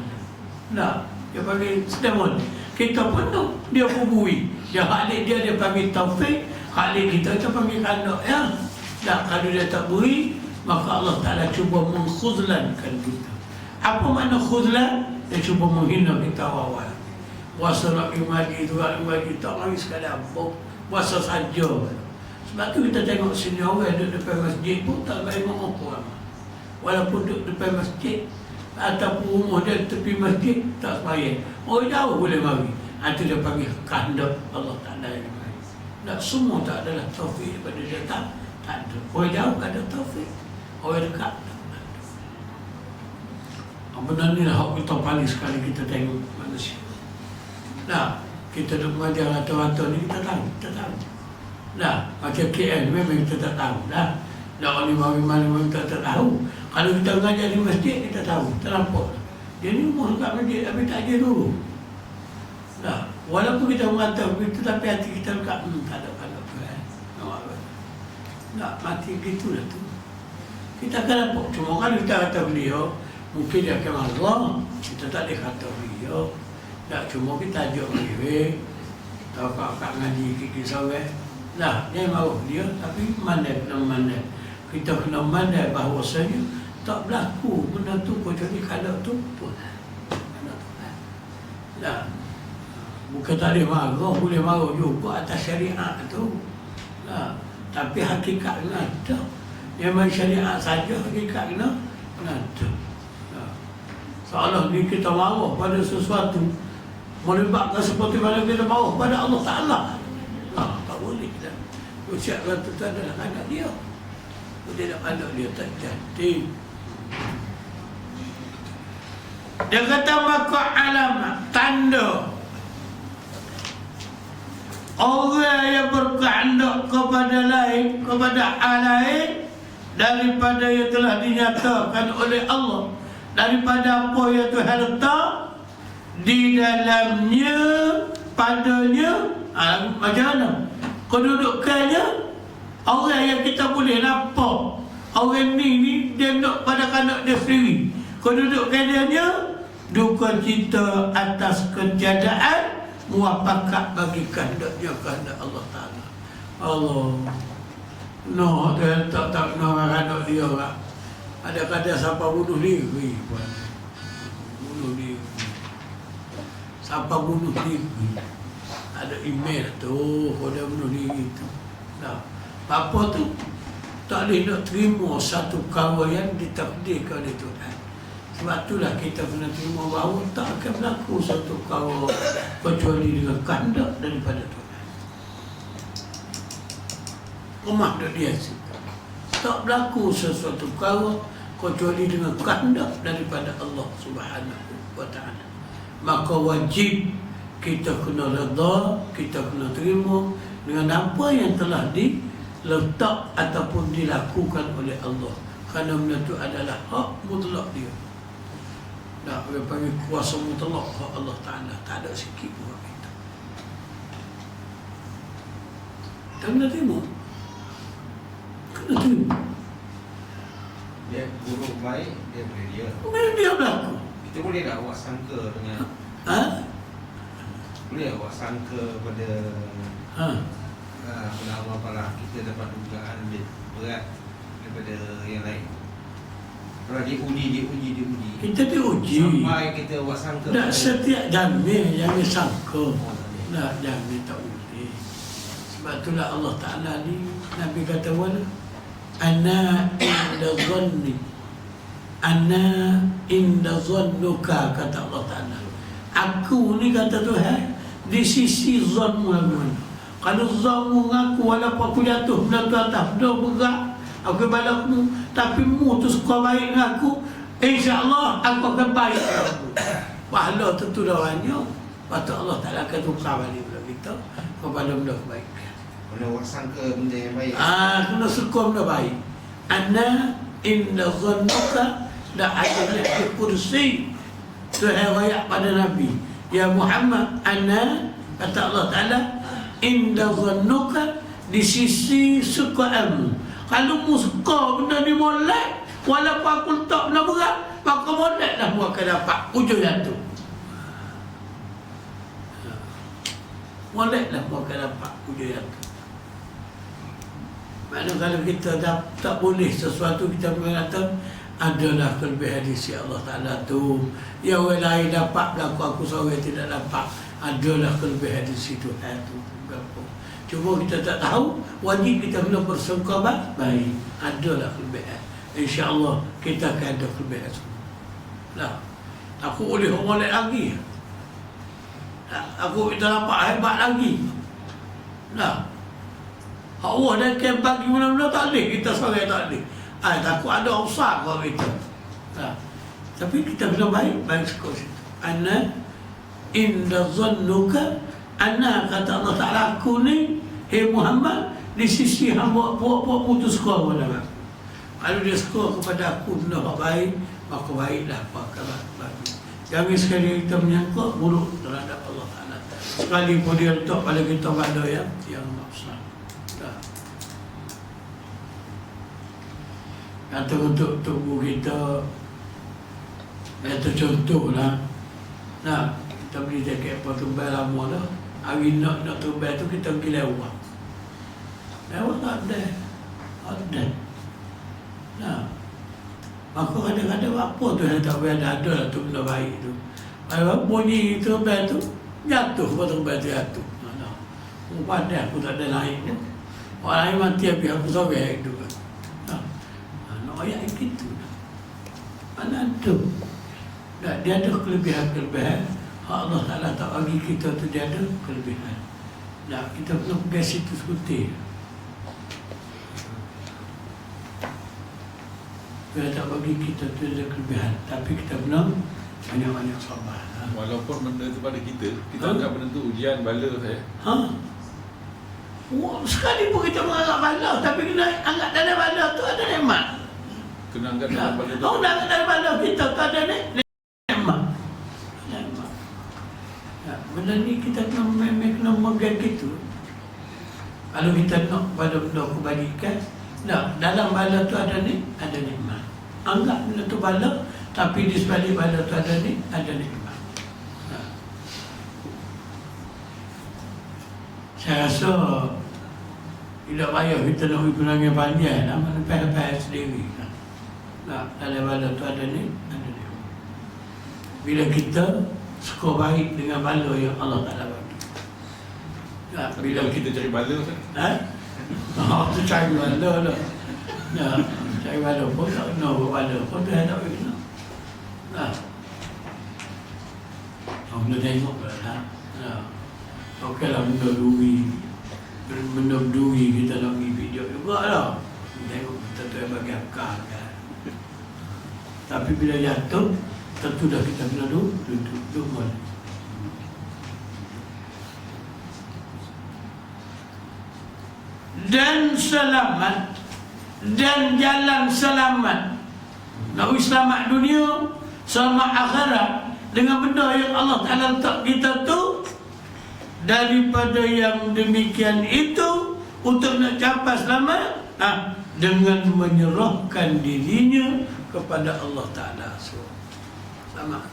Nah, dia panggil sedemon. Kita penuh, dia kubui. Dia halik dia panggil taufik. Halik kita panggil anak. Ya. Nah, kalau dia tak beri, maka Allah Ta'ala cuba mengkhuzlankan kita. Apa makna khuzlan? Dia cuba menghina kita awal. Puasa nak pergi ngaji tu, nak pergi tak lagi sekadar puasa saja. Sebab tu kita tengok sini orang duduk depan masjid pun tak boleh mengukur. Walaupun duduk depan masjid ataupun rumah dia tepi masjid tak sembahyang. Orang jauh boleh mari. Itu dia panggil kehendak Allah Ta'ala yang mari. Tak semua tak adalah taufik daripada dia tak ada. Orang jauh ada taufik. Orang dekat tak ada. Benda ni lah kita paling sekali kita tengok manusia. Nah, kita duduk mengajar rata-rata ni kita tahu. Dah, macam KL memang kita tak tahu dah. Dah ni bagaimana kita tak tahu. Kalau kita mengajar di masjid kita tahu, terlampau. Dia ni umur kat masjid tapi tak je dulu. Dah, walaupun kita mengatakan begitu tapi hati kita dekat tak ada Tuhan. Nak mati gitulah tu. Kita akan nampak. Cuma kalau kita kata beliau, mungkin dia akan marah. Kita tak boleh kata beliau. Tak, cuma kita ajak beliau. Tahu kakak ngaji kiki sawit. Nah, dia mahu dia, tapi mandai kena mandai. Kita kena mandai bahawasanya tak berlaku benda tu kecuali kalau tu Tuhan. Nah, bukan tak boleh marah, boleh marah juga atas syariat tu. Nah, tapi hakikatnya ada. Yang syariat saja hakikatnya ada. Nah, seolah ni kita marah pada sesuatu melibatkan seperti mana kita marah pada Allah Ta'ala. Tak boleh kita ucapkan itu adalah anak dia. Dia nak anak dia tak jadi. Dia kata maka alamat tanda orang yang berkehendak kepada lain, kepada hal lain daripada yang telah dinyatakan oleh Allah, daripada apa yang Tuhan letak di dalamnya, padanya. Macam mana? Kedudukannya orang yang kita boleh nampak. Orang ni dia nak pada kanak dia sendiri. Kedudukannya duka cita atas ketiadaan, muafakat bagi kehendaknya kehendak Allah Ta'ala. Allah no, dia tak nak anak dia orang. Ada kata siapa bunuh diri, bunuh diri. Siapa bunuh diri? Ada email tu, kau dah bunuh diri tu. Nah, apa tu? Tak boleh nak terima satu perkara yang ditakdirkan oleh Tuhan. Sebab itulah kita kena terima bahawa tak akan berlaku satu perkara kecuali dengan kehendak daripada Tuhan. Rumah dia tak berlaku sesuatu perkara kecuali dengan kehendak daripada Allah Subhanahu Wa Ta'ala. Maka wajib kita kena redha, kita kena terima dengan apa yang telah diletak ataupun dilakukan oleh Allah. Kerana benda tu adalah hak mutlak dia. Dah, dia panggil kuasa mutlak hak Allah Ta'ala. Tak ada sikit pun hak kita. Tak kena terima. Kena terima. Dia buruk baik, dia boleh dia. Memang dia berlaku. Kita boleh tak buat sangka dengan Ha? boleh tak buat sangka pada Ha? pada Allah Ta'ala, kita dapat dugaan lebih berat daripada yang lain. Kalau diuji Kita diuji. sampai kita buat sangka Tak setiap jamin yang disangka. Oh, tak boleh. Tak jamin tak boleh. Sebab itulah Allah Ta'ala ni, Nabi kata wala ana inda zanni, ana inda zannuka, kata Allah Ta'ala. Aku ni, kata Tuhan, di sisi zanmu aku. Kalau zanmu aku, walaupun aku jatuh benda tu atas benda berat, aku balakmu, tapi mu tu suka baik dengan aku, insya-Allah aku akan baik dengan aku. Pahala tentu dah banyak. Patut Allah Ta'ala akan tukar balik benda kita kepada benda kebaikan. Kena buat sangka benda yang baik. Kena suka benda baik. Ana inda zannuka, dah ayat di kursi Tuhan rakyat pada Nabi, ya Muhammad, ana, kata Allah Ta'ala, inda zannuka, di sisi sukaanmu. Kalau mu suka benda ni molek, walaupun aku letak benda berat, maka moleklah mu akan dapat ujung jatuh. Moleklah mu akan dapat ujung jatuh. Maknanya kalau kita tak boleh sesuatu, kita mengatakan adalah kelebihan di sisi Allah Ta'ala tu. Yang orang lain dapat, aku seorang tidak dapat, adalah kelebihan di sisi Tuhan tu. Cuma kita tak tahu, wajib kita kena bersangka baik. Adalah kelebihan. InsyaAllah kita akan ada kelebihan semua. Nah, aku boleh molek lagi. Aku kita dapat hebat lagi. Nah, Allah dah akan bagi mana-mana, tak boleh. Kita seorang tak boleh. Takut ada usaha kalau kita. Tapi kita kena baik sekali situ. Ana inda zannuka, ana, kata Allah Ta'ala, aku ni, hei Muhammad, di sisi hamba buat putus suka pada aku. Kalau dia suka kepada aku benda baik, maka baiklah apa bagi. Jangan sekali kita menyangka buruk terhadap Allah Ta'ala. Sekali pun dia letak pada kita pada yang maksud. Kata untuk tubuh kita, kata contohlah, nah, kita beli jaket apa tumbal lama dah, hari nak tumbal tu kita pergi lewat. Lewat tak ada. Nah, maka kadang-kadang apa tu yang tak boleh ada lah tu benda baik tu. Kalau bunyi tumbal tu, jatuh pada tumbal tu jatuh. Padahal aku tak ada lain tu. Orang lain mati habis aku sorang tu. Ayat gitu. Mana tu? Dia ada kelebihan-kelebihan. Allah Ta'ala tak bagi kita tu, dia ada kelebihan. Kita perlu pergi situ seperti. Dia tak bagi kita tu ada kelebihan. Tapi kita benar banyak-banyak sabar. Walaupun benda tu pada kita anggap benda tu ujian bala saya. Sekali pun kita menganggap bala, tapi kena anggap dalam bala tu ada nikmat. Kena anggap dalam bala tu. Orang dah anggap dalam bala kita tu ada nikmat. Benda ni kita kena memegang gitu. Kalau kita nak pada benda kebajikan, dalam bala tu ada nikmat. Anggap benda tu bala, tapi di sebalik bala tu ada nikmat. Saya rasa tidak payah kita nak berpenangnya panjang, mana payah-payah sendiri. Dalam bala tu ada nikmat. Bila kita suka baik dengan bala yang Allah Ta'ala bagi. Bila kita cari bala Ustaz. Tu cari bala lah. Cari bala pun tak kena, bala pun tu tak kena. Kena tengok lah. Okey lah, benda duri kita nak pergi video juga lah. Tengok kita tu yang bagi akal kan. Tapi bila jatuh, tentu dah kita kena duduk mana. Dan selamat dan jalan selamat. Nak selamat dunia, selamat akhirat dengan benda yang Allah Ta'ala letak kita tu. Daripada yang demikian itu, untuk nak capai selamat, dengan menyerahkan dirinya kepada Allah Ta'ala. So, sama.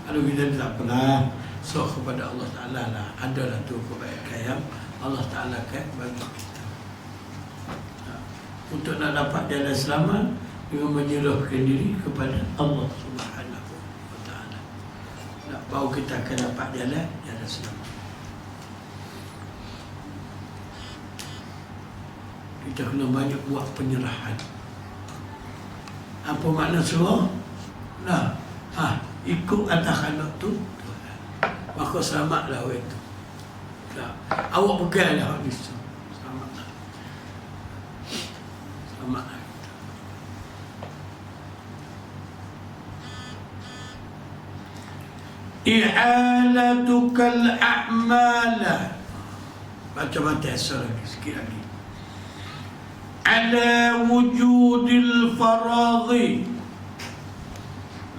Kalau kita tak pernah kepada Allah Ta'ala lah, adalah tu kebaikan yang Allah Ta'ala bagi kita. Untuk nak dapat jalan selamat, dengan menyerahkan diri kepada Allah Subhanahu wa Ta'ala. Baru kita akan dapat jalan selamat. Kita kena banyak buat penyerahan. Apa makna serah? Ikut atas anak tu, maka selamatlah awak tu. Awak peganglah awak bisa. Selamatlah. Selamatlah. I'alatukal a'mala. Baca esok lagi, sikit lagi. Ala wujudil faraghi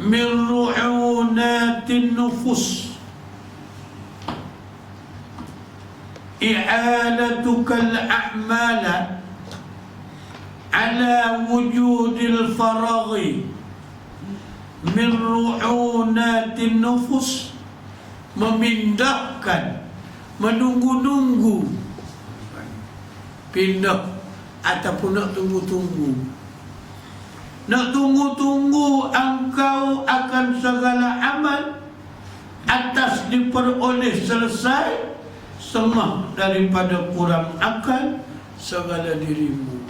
min ru'unatin nufus. I'alatukal a'mala ala wujudil faraghi min ru'unatin nufus, memindahkan, menunggu-nunggu, pindah ataupun nak tunggu-tunggu. Nak tunggu-tunggu engkau akan segala amal atas diperoleh selesai, semua daripada kurang akan segala dirimu.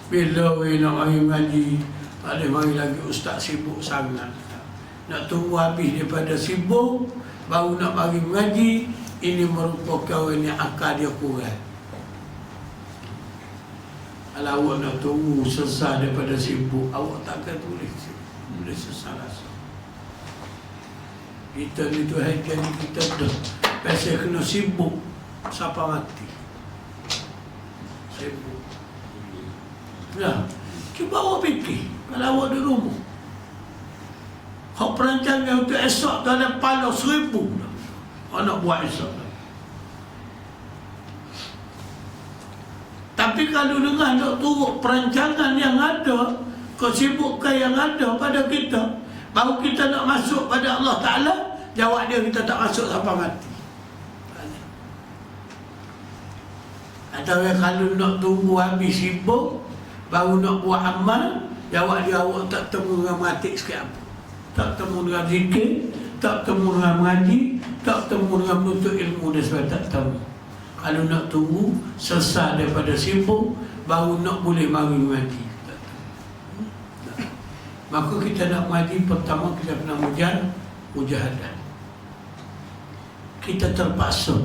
Bila nak mari ngaji, ada mari lagi ustaz sibuk sangat. Nak tunggu habis daripada sibuk baru nak mari mengaji, ini merupakan yang akal dia kurang. Kalau awak nak tunggu selesai daripada sibuk, awak takkan boleh selesai rasa. Kita ni tu hajian kita dah biasa kena sibuk sampai mati. Sibuk. Cuba awak fikir, kalau awak di rumah, hak perancangan untuk esok tu ada pala 1000 dah. Awak nak buat esok dah. Tapi kalau dengan nak turut perancangan yang ada, kesibukan yang ada pada kita, baru kita nak masuk pada Allah Ta'ala, jawab dia kita tak masuk sampai mati. Atau kalau nak tunggu habis sibuk, baru nak buat amal, jawab dia awak tak temu dengan mati sikit apa. Tak temu dengan zikir, tak temu dengan mengaji, tak temu dengan menuntut ilmu dan sebagainya, tak temu. Kalau nak tunggu selesai daripada sibuk, baru nak boleh mari mengaji. Maka kita nak mengaji, pertama kita kena mujahadah. Kita terpaksa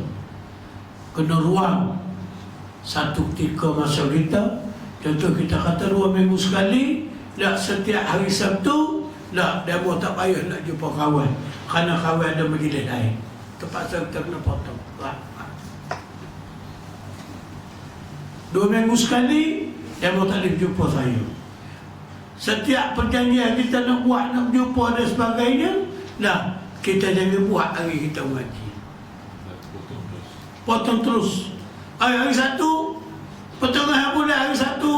kena ruang satu ketika masa kita. Contoh kita kata 2 minggu sekali, tak setiap hari Sabtu, tak, dia pun tak payah nak jumpa kawan, kerana kawan ada majlis lain. Terpaksa kita kena potong. 2 minggu sekali, dia pun tak boleh jumpa saya. Setiap perjanjian kita nak buat, nak jumpa dan sebagainya, dah, kita jangan buat hari kita mengaji. Potong terus. Hari Sabtu, pertengahan bulan hari Sabtu,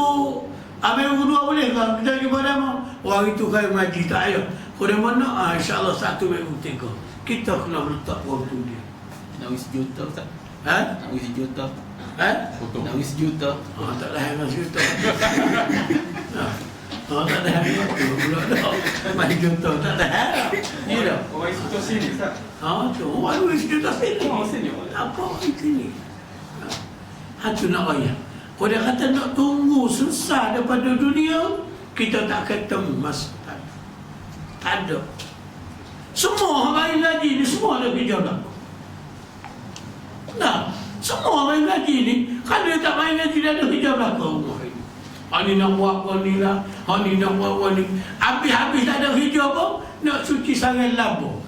minggu 2 boleh ke? Kita jumpa nama. Hari itu kaya mengaji, tak payah. Kau mana? InsyaAllah 1 minggu 3. Kita kena letak waktu dia. Nak wis juta tak? Ha? Nak wis juta. Nak wis juta. Tak dah yang juta. Tak dah yang juta. Mari juta, tak dah. Ya dah. Orang itu sini tak? Tu, orang wis juta sini. Sini. Apa orang sini? Itu nak bayar. Kalau dia kata nak tunggu selesai daripada dunia, kita tak ketemu masa tak ada. Semua orang ngaji ni semua ada kerja belakang. Nah, semua orang ngaji ni, kalau dia tak main ngaji dia ada kerja belakang rumah ini. Ni nak buat apa ni lah, ni nak buat apa ni. Habis-habis tak ada kerja apa, nak cuci sarang labur.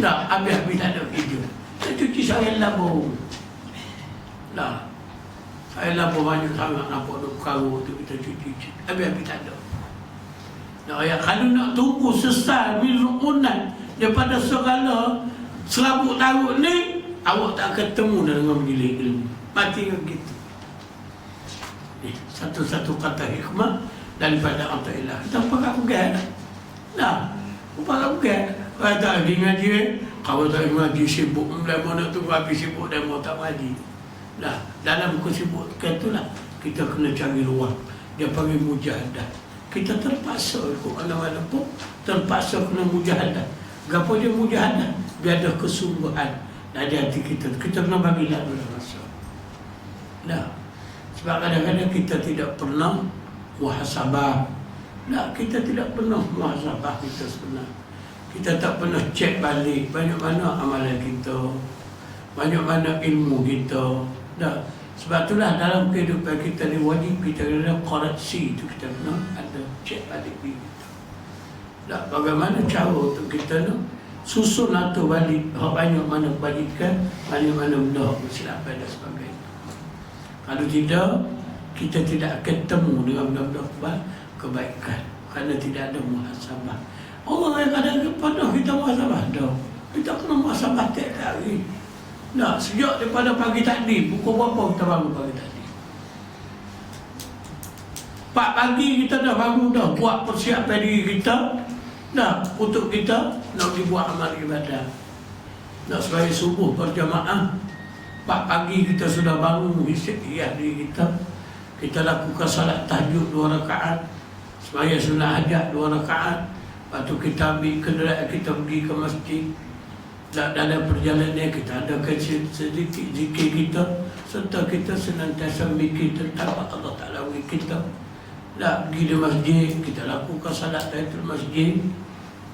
Tak, habis-habis tak ada kerja, nak cuci sarang labur. Nah, Ayolah banyak sangat nampak duk karut tu kita cuci. Habis-habis tak ada. Nah, ya, kalau nak tunggu sesal minunan daripada segala serabut tarut ni, awak tak ketemu dengan majlis ilmu. Mati begitu. Satu-satu kata hikmah daripada Allah. Kita pakai. Nah, pakai. Kalau tak lagi ngaji, kalau tak ngaji sibuk, demo nak tunggu habis sibuk, demo tak ngaji. Nah, dalam kesibukan itulah kita kena cari ruang. Dia panggil mujahadah. Kita terpaksa ikut mana-mana pun, terpaksa kena mujahadah. Gapo dia mujahadah? Biar ada kesungguhan dari hati kita. Kita kena bagi lalu rasa. Nah, sebab kadang-kadang kita tidak pernah muhasabah. Nah, kita tidak pernah muhasabah kita sebenarnya. Kita tak pernah cek balik banyak mana amalan kita, banyak mana ilmu kita. Dah. Sebab itulah dalam kehidupan kita ni wajib kita kena koreksi itu, kita kena ada cek balik diri kita. Dah, bagaimana cara untuk kita nak susun atau balik banyak mana kebajikan, banyak mana benda kesilapan dan sebagainya. Kalau tidak, kita tidak akan temu dengan benda-benda kebaikan kerana tidak ada muhasabah. Allah yang kadang pernah kita muhasabah dah. Kita kena muhasabah tiap hari. Nah, sejak daripada pagi tadi, pukul berapa kita bangun pagi tadi? 4 pagi kita dah bangun dah, buat persiapan diri kita. Dah, untuk kita nak dibuat amal ibadah. Nak sembahyang subuh berjamaah. 4 pagi kita sudah bangun, istighfar diri kita. Kita lakukan salat tahajud 2 rakaat. Sembahyang sunat hajat 2 rakaat. Lepas tu kita ambil kenderaan kita pergi ke masjid. Dalam perjalanan kita ada sedikit zikir kita, serta kita senantiasa mikir tentang Allah Ta'ala kita. Lah, pergi di masjid, kita lakukan salat tahiyatul masjid.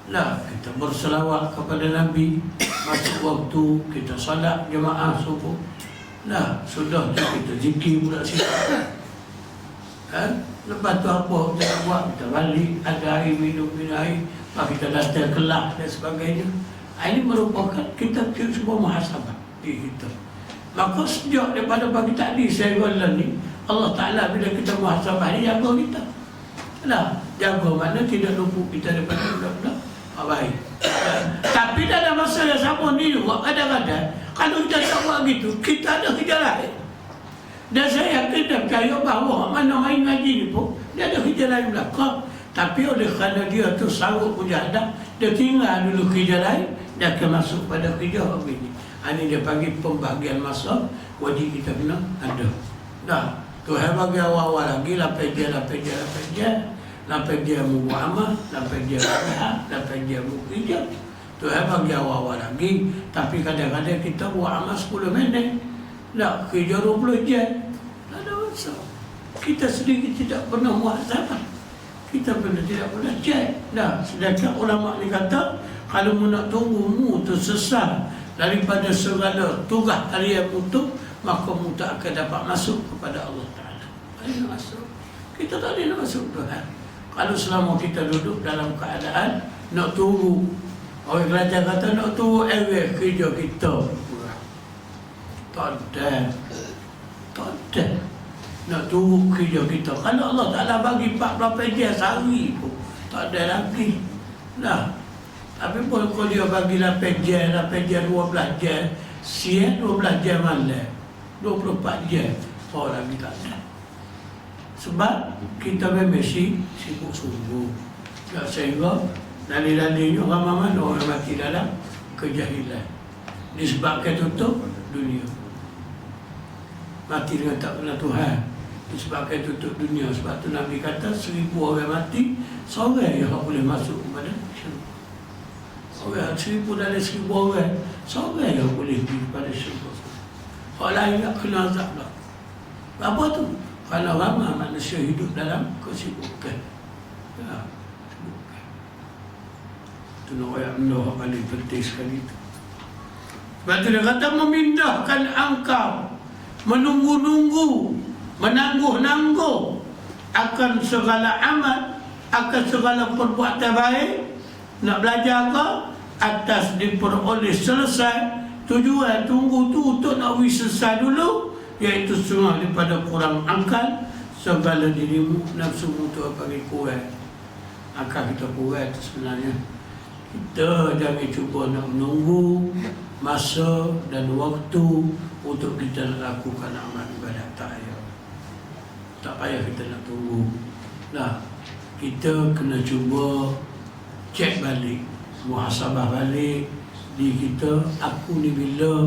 Lah, kita berselawat kepada Nabi. Masuk waktu, kita salat jemaah subuh. Lah, sudah tu kita zikir pula sikit. Lepas tu apa kita buat? Kita balik, ada air, minum air. Lepas kita datang kelas dan sebagainya. Ini merupakan kita sebuah muhasabah diri kita. Maka sejak daripada pagi tadi saya bilang ni, Allah Ta'ala bila kita muhasabah ni jaga kita. Nah, jaga mana tidak luput kita daripada benda-benda baik. Tapi dalam masa yang sama ni juga kadang-kadang kalau kita tak buat gitu, kita ada kerja lain. Dan saya yakin dan percaya bahawa mana main ngaji ni pun dia ada kerja lain belakang. Tapi oleh kerana dia tu sanggup mujahadah, dia tinggal dulu kerja lain, dia akan masuk pada kerja ini. Ini dia panggil pembagian masa, wajib kita kena ada. Dah, Tuhan bagi awal-awal lagi, lapis dia mu buat amal, lapis dia berhak, lapis dia mu kerja. Tuhan bagi awal-awal lagi, tapi kadang-kadang kita buat amal 10 minit. Dah, kerja 20 jam. Tak ada masalah. Kita sendiri tidak pernah muhasabah. Kita tidak pernah cek. Dah, sedangkan ulama ni kata, kalau mu nak tunggu mu tersesat daripada segala tugas kalian tu, maka mu tak akan dapat masuk kepada Allah Ta'ala. Boleh masuk. Kita tak boleh nak masuk Tuhan. Kalau selama kita duduk dalam keadaan nak tunggu, orang kerajaan kata nak tunggu kerja kita. Tak ada. Nak tunggu kerja kita. Kalau Allah Ta'ala bagi 48 jam sehari pun tak ada lagi. Nah, tapi pun kalau dia bagi 8 jam, 12 jam, siang 12 jam malam, 24 jam, oh lagi tak ada. Sebab kita memang sibuk sungguh. Sehingga dalil-dalilnya ramai mana orang mati dalam kejahilan. Disebabkan tutup dunia. Mati dengan tak kenal Tuhan. Disebabkan tutup dunia. Sebab tu Nabi kata 1000 orang mati, seorang yang boleh masuk kepada syurga. Orang 1000 dari 1000 orang, seorang yang boleh pergi kepada syurga. Orang lain tak kena azab lah. Apa tu? Kerana ramai manusia hidup dalam kesibukan. Ya, kesibukan. Itu nak ayat benda yang paling penting sekali itu. Sebab tu dia kata memindahkan engkau, menunggu-nunggu, menangguh-nangguh akan segala amal, akan segala perbuatan baik, nak belajar ke atas diperoleh selesai tujuan tunggu tu untuk nak selesai dulu, iaitu setengah daripada kurang akal segala dirimu nafsumu tu panggil kuat. Akal kita kuat tu sebenarnya. Kita jangan cuba nak menunggu masa dan waktu untuk kita nak lakukan amal ibadat. Tak payah. Tak payah kita nak tunggu. Nah, kita kena cuba cek balik, muhasabah balik di kita. Aku ni bila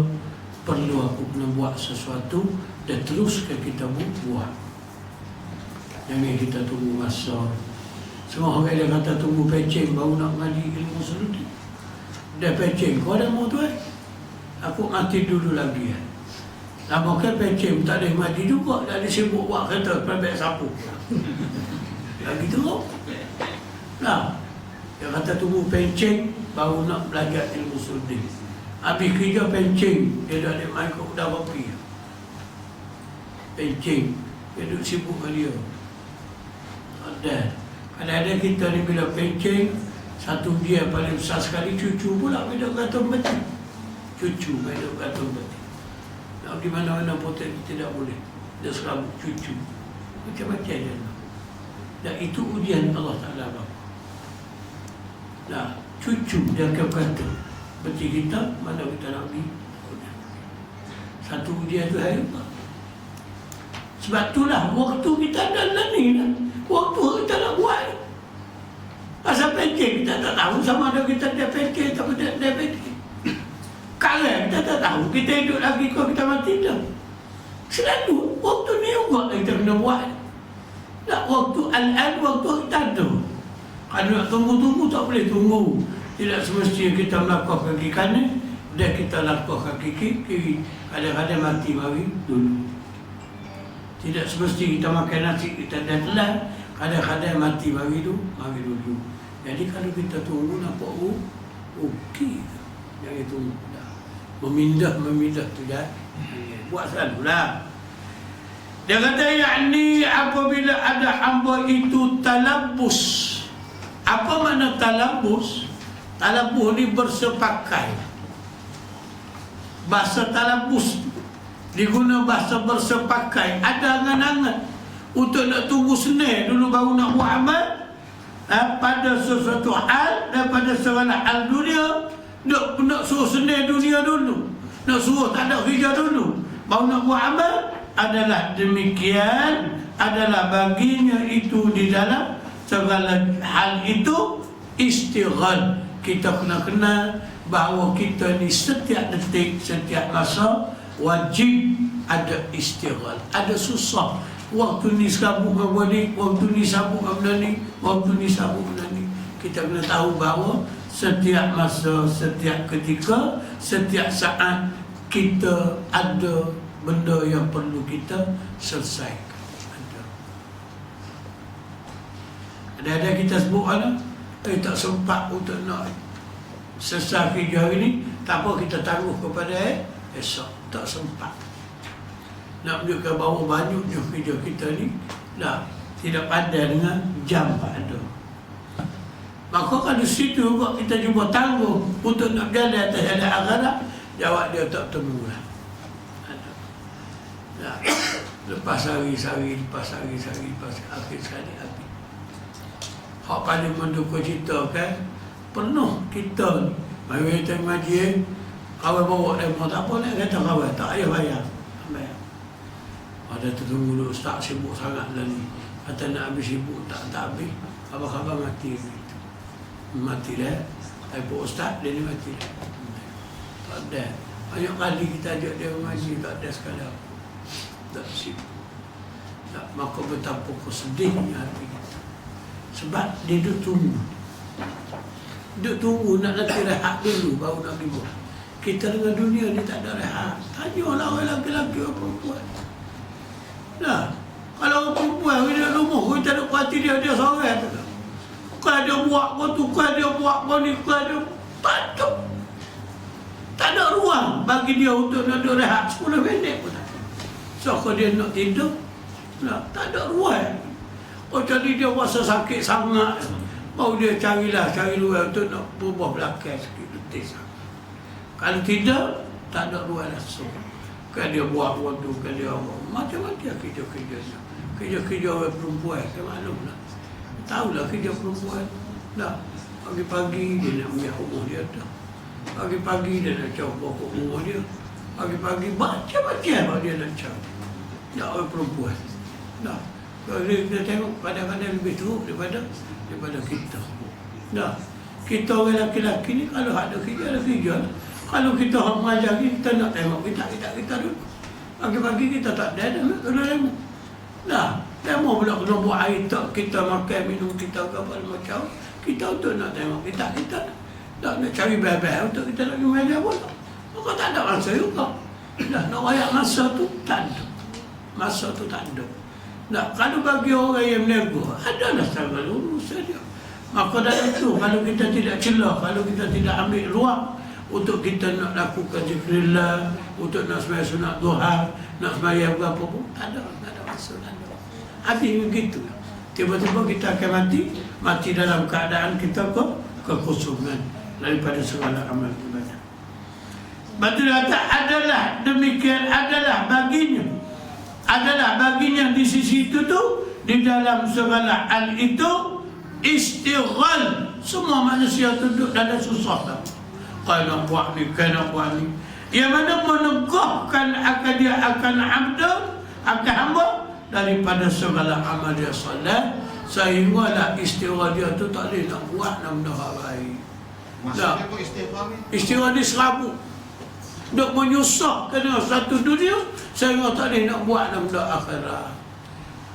perlu aku kena buat sesuatu dan teruskan kita buat. Jangan kita tunggu masa. Semua orang dia kata tunggu pecing baru nak ngaji ilmu suluti. Dia pecing, kau ada mau tu aku mati dulu lagi kan. Lama kan pecing tak ada mati juga, dah ada sibuk buat kereta, pelabek sapu. Lagi teruk. Nah, dia kata tunggu pencing baru nak belajar ilmu suluti. Habis kerja pencing, dia dah ada main ke udah kopi. Pencing, dia duduk sibuk dengan dia. Ada. Kadang-kadang kita ni bila pencing, satu dia paling besar sekali cucu pula bila gantung beti. Cucu bila gantung beti. Nak di mana-mana pun tidak boleh. Dia serabut cucu. Macam-macam dia. Dan itu ujian Allah Ta'ala bapa. Nah, cucu dia akan kata beti kita, mana kita nak pergi. Satu ujian tu hari apa? Sebab itulah waktu kita ada ni lah. Waktu kita nak buat. Pasal pencing kita tak tahu sama ada kita dia pencing atau dia pencing. Kalau kita tak tahu kita hidup lagi kalau kita mati dah. Selalu waktu ni juga kita kena buat. Tak waktu al-an waktu kita ada. Kalau nak tunggu-tunggu tak boleh tunggu. Tidak semestinya kita melangkah kaki kanan dan kita langkah kaki kiri. Kadang-kadang mati mari dulu. Tidak semesti kita makan nasi kita dah telan. Kadang-kadang mati mari dulu. Jadi kalau kita tunggu nampak okey. Jangan tunggu dah. Memindah tu dah. Buat selalulah. Dia kata yakni apabila ada hamba itu talabbus. Apa makna talabbus? Talabbus ni bersepakai. Bahasa talabbus diguna bahasa bersepakai. Ada angan-angan untuk nak tunggu senang dulu baru nak buat amal pada sesuatu hal daripada segala hal dunia. Nak suruh senang dunia dulu, nak suruh tak ada kerja dulu baru nak buat amal. Adalah demikian, adalah baginya itu di dalam segala hal itu istighal. Kita kena kenal bahawa kita ni setiap detik, setiap masa wajib ada istighal. Ada susah. Waktu ni sabuk dengan ni, waktu ni sabuk dengan ni, waktu ni sabuk dengan ni. Kita kena tahu bahawa setiap masa, setiap ketika, setiap saat kita ada benda yang perlu kita selesaikan. Ada kita sebut tak sempat untuk nak selesai kerja hari ni, tak apa kita tangguh kepada esok. Tak sempat. Nak menunjukkan bahawa banyaknya kerja kita ni tidak padan dengan jam ada. Maka kalau situ juga kita cuba tangguh untuk nak berjalan atas jalan akhirat, jawab dia tak temu lah. Lepas hari-hari, lepas akhir sekali habis. Hak paling mendukung cerita kan, penuh kita ni. Mari kita ngaji, kawan bawa demo tak apa nak kata kawan, tak payah bayar. Ada tertunggu dulu, Ustaz sibuk sangat lah ni. Kata nak habis sibuk, tak habis. Khabar-khabar mati. Mati dah. Tapi Ustaz, dia ni mati dah. Tak ada. Banyak kali kita ajak dia mengaji, tak ada sekali apa. Tak sibuk. Maka betapa kesedihnya hati kita. Sebab dia duduk tunggu. Duduk tunggu nak nanti rehat dulu baru nak dibuat. Kita dengan dunia ni tak ada rehat. Tanyalah orang lelaki-lelaki orang perempuan. Kalau orang perempuan dia rumah, kita nak perhati dia seorang tu. Kalau dia buat apa tu, kalau dia buat apa ni, kalau dia tak ada ruang bagi dia untuk nak rehat 10 minit pun tak. So kalau dia nak tidur, tak ada ruang. Jadi dia rasa sakit sangat, baru dia cari luar untuk nak berubah belakang sikit detik. Kalau tidak, tak ada ruang langsung. Kan dia buat waktu, kan dia macam-macam kerja-kerjanya. Kerja-kerja orang perempuan, saya maklum lah. Tahulah kerja perempuan. Dah, pagi-pagi dia nak minyak rumah dia dah. Pagi-pagi dia nak caw pokok rumah dia. Pagi-pagi macam-macam dia nak caw. Dah, orang perempuan. Dah, kalau kita tengok kadang-kadang lebih teruk daripada kita. Dah, kita orang lelaki-lelaki ni kalau ada kerja. Kalau kita orang mengajar kita nak tengok kita dulu. Pagi-pagi kita tak ada nak tengok. Dah, demo pula kena buat air tak kita makan minum kita ke apa macam. Kita untuk nak tengok kita tak nak cari bebel untuk kita nak mengajar pula. Maka tak ada masa juga. Dah, nak rayak masa tu tak ada. Masa tu tak ada. Nah, kalau bagi orang yang menego, adalah sangat lurus saja. Maka dari itu, kalau kita tidak celah, kalau kita tidak ambil ruang untuk kita nak lakukan zikrillah, untuk nak sembahyang sunat duha, nak sembahyang apa pun, tak ada masa. Habis begitu. Tiba-tiba kita akan mati dalam keadaan kita kekosongan daripada segala amal ibadah. Betul kata adalah demikian adalah baginya di sisi itu tu di dalam segala hal itu istighal. Semua manusia duduk dalam susah tak. Kena buat ni. Yang mana menegahkan dia akan hamba daripada segala amal dia salat, sehinggalah istighal dia tu tak boleh nak buat nak benda baik. Maksudnya apa istighfar ni? Istighal ni serabut. Duk menyusahkan satu dunia sehingga tak boleh nak buat nak benda akhirat.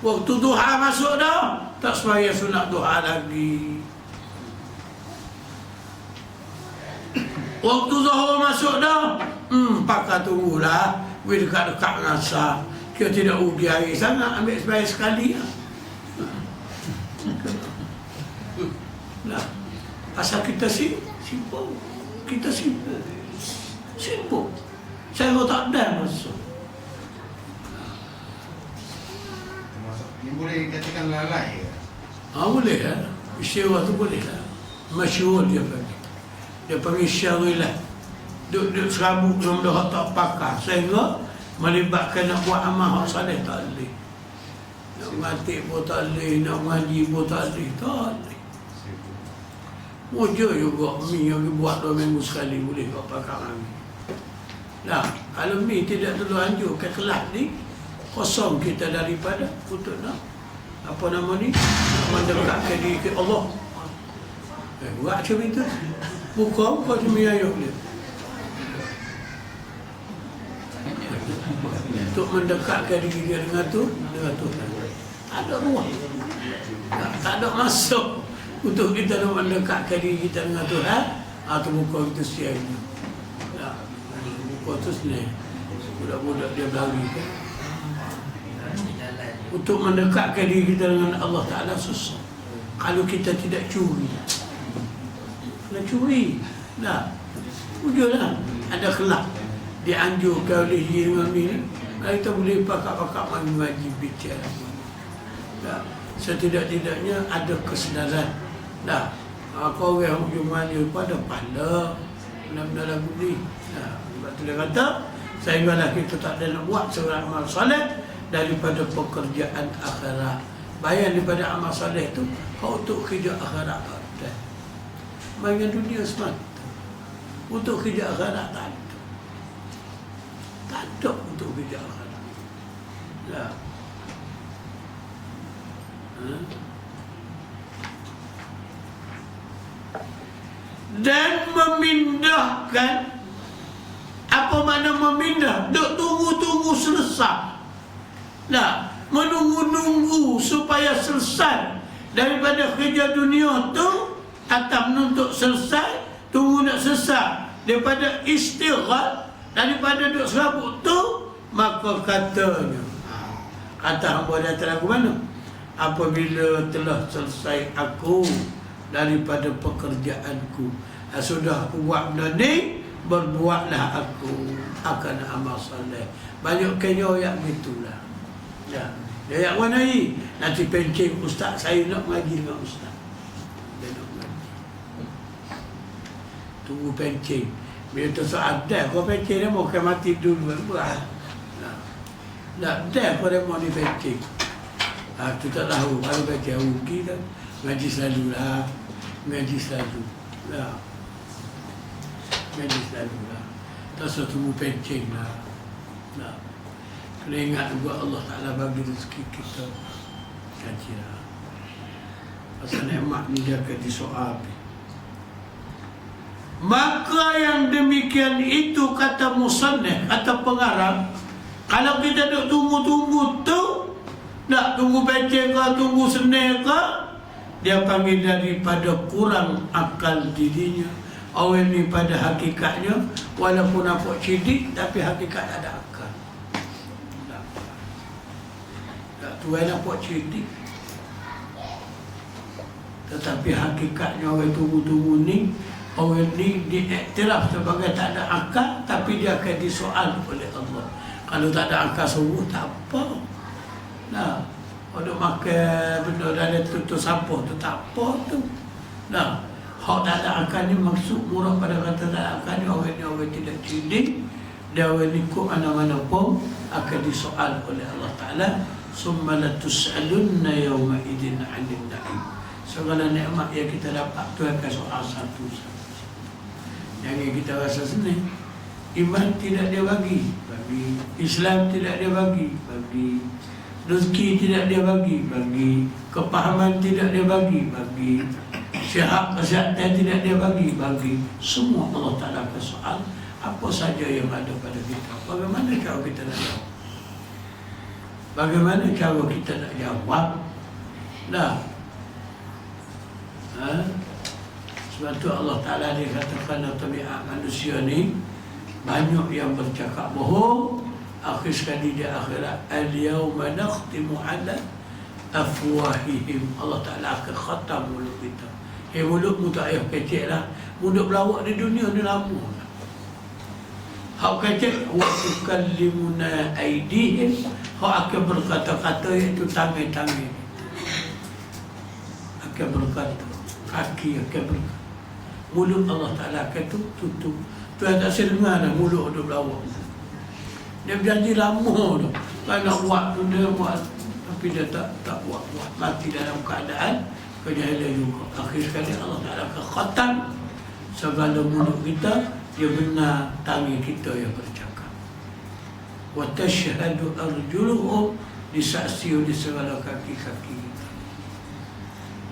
Waktu duha masuk dah, tak sembahyang sunat duha lagi. Waktu zuhur masuk dah, pakai tunggulah. Bila dekat-dekat ngasah, kita tidak rugi air sangat, ambil sembahyang sekali lah. Nah, pasal kita simpul. Kita simpul. Saya tak ada masuk. Ini boleh dikatakan lalai ke? Boleh lah. Istighfar tu boleh lah. Masyhur dia panggil. Dia panggil syarilah. Duduk serabut dalam dah tak pakar. Sehingga melibatkan nak buat amal hak salih tak boleh. Nak mati pun tak boleh, nak ngaji pun tak boleh. Tak boleh. Wujud juga mi yang buat 2 minggu sekali boleh buat pakar kami. Nah, kalau mi tidak perlu anjur ke kelas ni, kosong kita daripada untuk nak apa nama ni, mendekatkan diri ke Allah. Buat macam itu. Buka semua ayat dia. Untuk mendekatkan diri dia dengan Tuhan. Tak ada ruang. Tak ada masuk untuk kita nak mendekatkan diri kita dengan Tuhan. Atau buka itu siang ni. Buka itu senang. Budak-budak dia berlari kan. Untuk mendekatkan diri kita dengan Allah Ta'ala susah. Kalau kita tidak curi. Nak curi. Dah. Wujudlah. Ada kelak. Dianjurkan oleh dia dengan ni. Kita boleh pakak-pakak mengaji bicara. Dah. Setidak-tidaknya ada kesedaran. Dah. Kau orang hujung mana pun ada pala. Benda-benda lagu ni. Dah. Sebab tu dia kata, sehinggalah kita tak ada nak buat seorang amal saleh daripada pekerjaan akhirat. Bayang daripada amal saleh tu, kau untuk kerja akhirat tak ada. Mainan dunia semata. Untuk kerja akhirat tak ada. Tak ada untuk kerja akhirat. Ya. Dan memindahkan. Apa makna memindah? Duk tunggu-tunggu selesai. Nah, menunggu-nunggu supaya selesai daripada kerja dunia tu, atau menuntut selesai, tunggu nak selesai daripada istighfar, daripada duk serabut tu, maka katanya, kata hamba datang aku mana? Apabila telah selesai aku daripada pekerjaanku, sudah aku buat benda ni, berbuatlah aku akan amal saleh. Banyak kena yang gitulah. Ya. Dia yang mana ni? Nanti pencing ustaz, saya nak mengaji dengan ustaz. Dia nak mengaji. Tunggu pencing. Bila tu ada, kau pencing dia mau mati dulu. Nak dah pada mau ni pecing. Tu tak tahu. Kalau baca rugi dah. Ngaji selalu lah. Ngaji selalu. Ngaji selalu lah. Tak satu pecing lah. Kena ingat juga Allah Ta'ala bagi rezeki kita. Ngaji lah. Pasal nikmat ni dia akan disoal. Maka yang demikian itu kata musannif, kata pengarang, kalau kita duk tunggu-tunggu tu, nak tunggu baca ke, tunggu senil ke, dia panggil daripada kurang akal dirinya. Orang ni pada hakikatnya, walaupun nampak cerdik, tapi hakikat tak ada akal. Tak tuan nampak cerdik, tetapi hakikatnya orang tunggu-tunggu ni, orang ni diiktiraf sebagai tak ada akal, tapi dia akan disoal oleh Allah. Kalau tak ada akal sungguh, tak apa. Nah, kalau makan benda dalam tutup sampah tu, tak apa tu. Nah, hak tak ada akal ni maksud murah pada kata tak ada akal ni, orang tidak cerdik. Dia orang ikut mana-mana pun akan disoal oleh Allah Ta'ala. Summa latus'alunna yawma idin 'anil na'im. Segala nikmat yang kita dapat tu akan soal satu-satu. Yang kita rasa senang, iman tidak dia bagi. Islam tidak dia bagi. Rezeki tidak dia bagi. Kepahaman tidak dia bagi. Sihat kesihatan tidak dia bagi. Semua Allah Ta'ala akan soal apa saja yang ada pada kita. Bagaimana cara kita nak jawab? Bagaimana cara kita nak jawab? Sebab tu Allah Ta'ala dia katakan tabiat manusia ni banyak yang bercakap bohong. Akhir sekali di akhirat, al-yawma nakhtimu ala afwahihim. Allah Ta'ala akan khatam mulut kita. Mulutmu tak payah kecek lah. Mulut pelawak di dunia ni lama lah. Hak kecek, wa tukallimuna aydihim. Hak akan berkata-kata, iaitu tangan-tangan akan berkata, kaki akan berkata. Mulut Allah Ta'ala akan tutup. Tuhan tak dengar dah mulut dia berlawak. Dia berjanji lama tu. Kalau nak buat tu dia buat, tapi dia tak buat. Mati dalam keadaan kejahilan juga. Akhir sekali Allah Ta'ala akan khatam segala mulut kita. Dia benar tangan kita yang bercakap. Wa tashhadu arjuluhum, disaksi oleh segala kaki-kaki kita.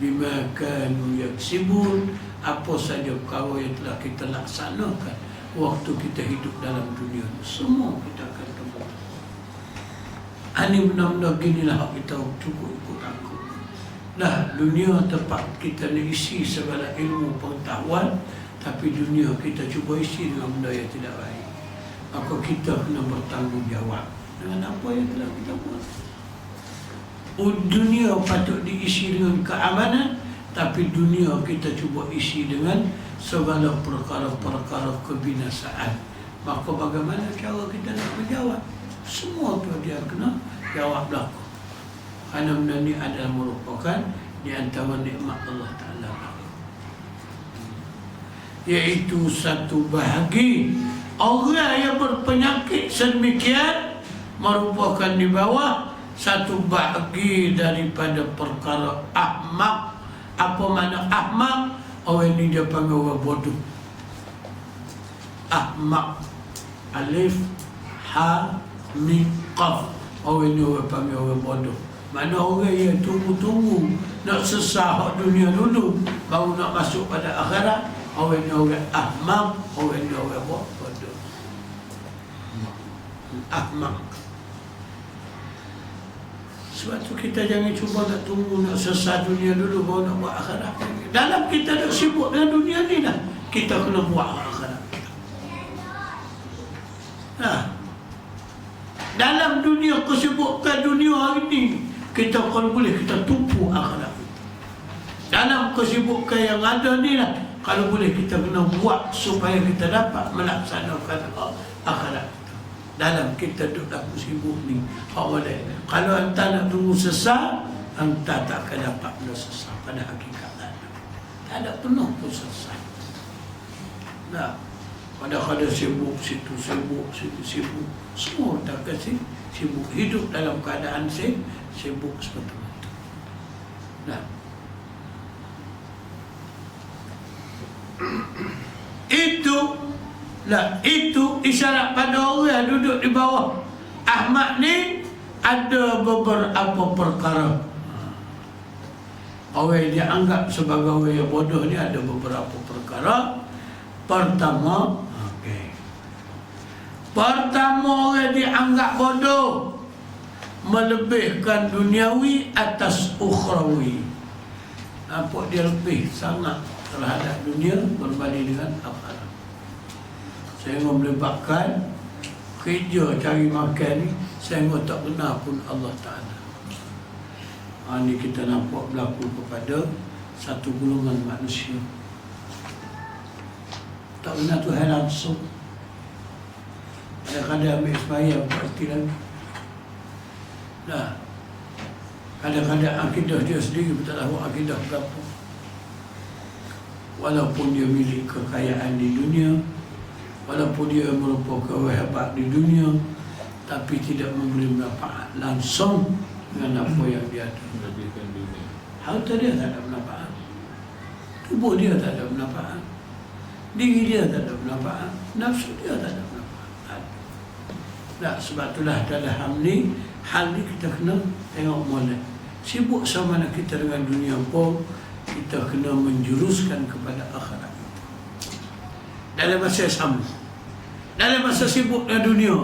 Bima kanu yaksibun, apa saja perkara yang telah kita laksanakan waktu kita hidup dalam dunia, semua kita akan temu. Ini benar-benar ginilah hak kita cukup ikut aku. Dunia tempat kita nak isi segala ilmu pengetahuan, tapi dunia kita cuba isi dengan benda yang tidak baik. Maka kita kena bertanggungjawab dengan apa yang telah kita buat. Dunia patut diisi dengan keamanan, tapi dunia kita cuba isi dengan segala perkara-perkara kebinasaan. Maka bagaimana cara kita nak menjawab? Semua tu dia kena jawab belaka. Kerana benda ni adalah merupakan di antara nikmat Allah Ta'ala, iaitu satu bahagi orang yang berpenyakit sedemikian merupakan di bawah satu bahagi daripada perkara ahmak. Apa makna ahmak? Orang ini dia panggil orang bodoh. Ahmak, alif, ha, mim, qaf. Orang ini orang panggil orang bodoh. Mana orang yang tunggu-tunggu nak sesah dunia dulu baru nak masuk pada akhirat. Orang ini orang ahmak, orang ini orang bodoh. Ahmak. Sebab tu kita jangan cuba nak tunggu nak sesat dunia dulu baru nak buat akhirat. Dalam kita nak sibuk dengan dunia ni dah, kita kena buat akhirat. Dalam dunia kesibukan dunia hari ni, kita kalau boleh kita tumpu akhirat. Dalam kesibukan yang ada ni lah, kalau boleh kita kena buat supaya kita dapat melaksanakan akhirat. Dalam kita duduk dalam sibuk ni, kalau anda nak tunggu sesat, anda tak akan dapat benda sesat pada hakikat anda. Tak ada penuh pun sesat. Kadang-kadang sibuk situ, sibuk situ, sibuk. Semua tak kasih sibuk. Hidup dalam keadaan sibuk seperti itu. Nah, itu isyarat pada orang yang duduk di bawah Ahmad ni ada beberapa perkara. Orang yang dianggap sebagai orang yang bodoh ni ada beberapa perkara. Pertama, pertama orang dianggap bodoh melebihkan duniawi atas ukhrawi. Nampak dia lebih sangat terhadap dunia berbanding dengan akhirat. Sehingga melibatkan kerja cari makan ni sehingga tak kenal pun Allah Ta'ala. Ini kita nampak berlaku kepada satu golongan manusia. Tak kenal Tuhan langsung. Kadang-kadang ambil sembahyang pasti lagi. Nah, kadang-kadang akidah dia sendiri pun tak tahu akidah berapa. Walaupun dia milik kekayaan di dunia, walaupun dia merupakan orang hebat di dunia, tapi tidak memberi manfaat langsung dengan apa yang dia ada. Melebihkan dunia. Harta dia tak ada manfaat, tubuh dia tak ada manfaat, diri dia tak ada manfaat, nafsu dia tak ada manfaat. Nah, sebab itulah dalam hal ni kita kena tengok molek. Sibuk sama mana kita dengan dunia pun, kita kena menjuruskan kepada akhirat. Dalam masa sama, dalam masa sibuk dengan dunia,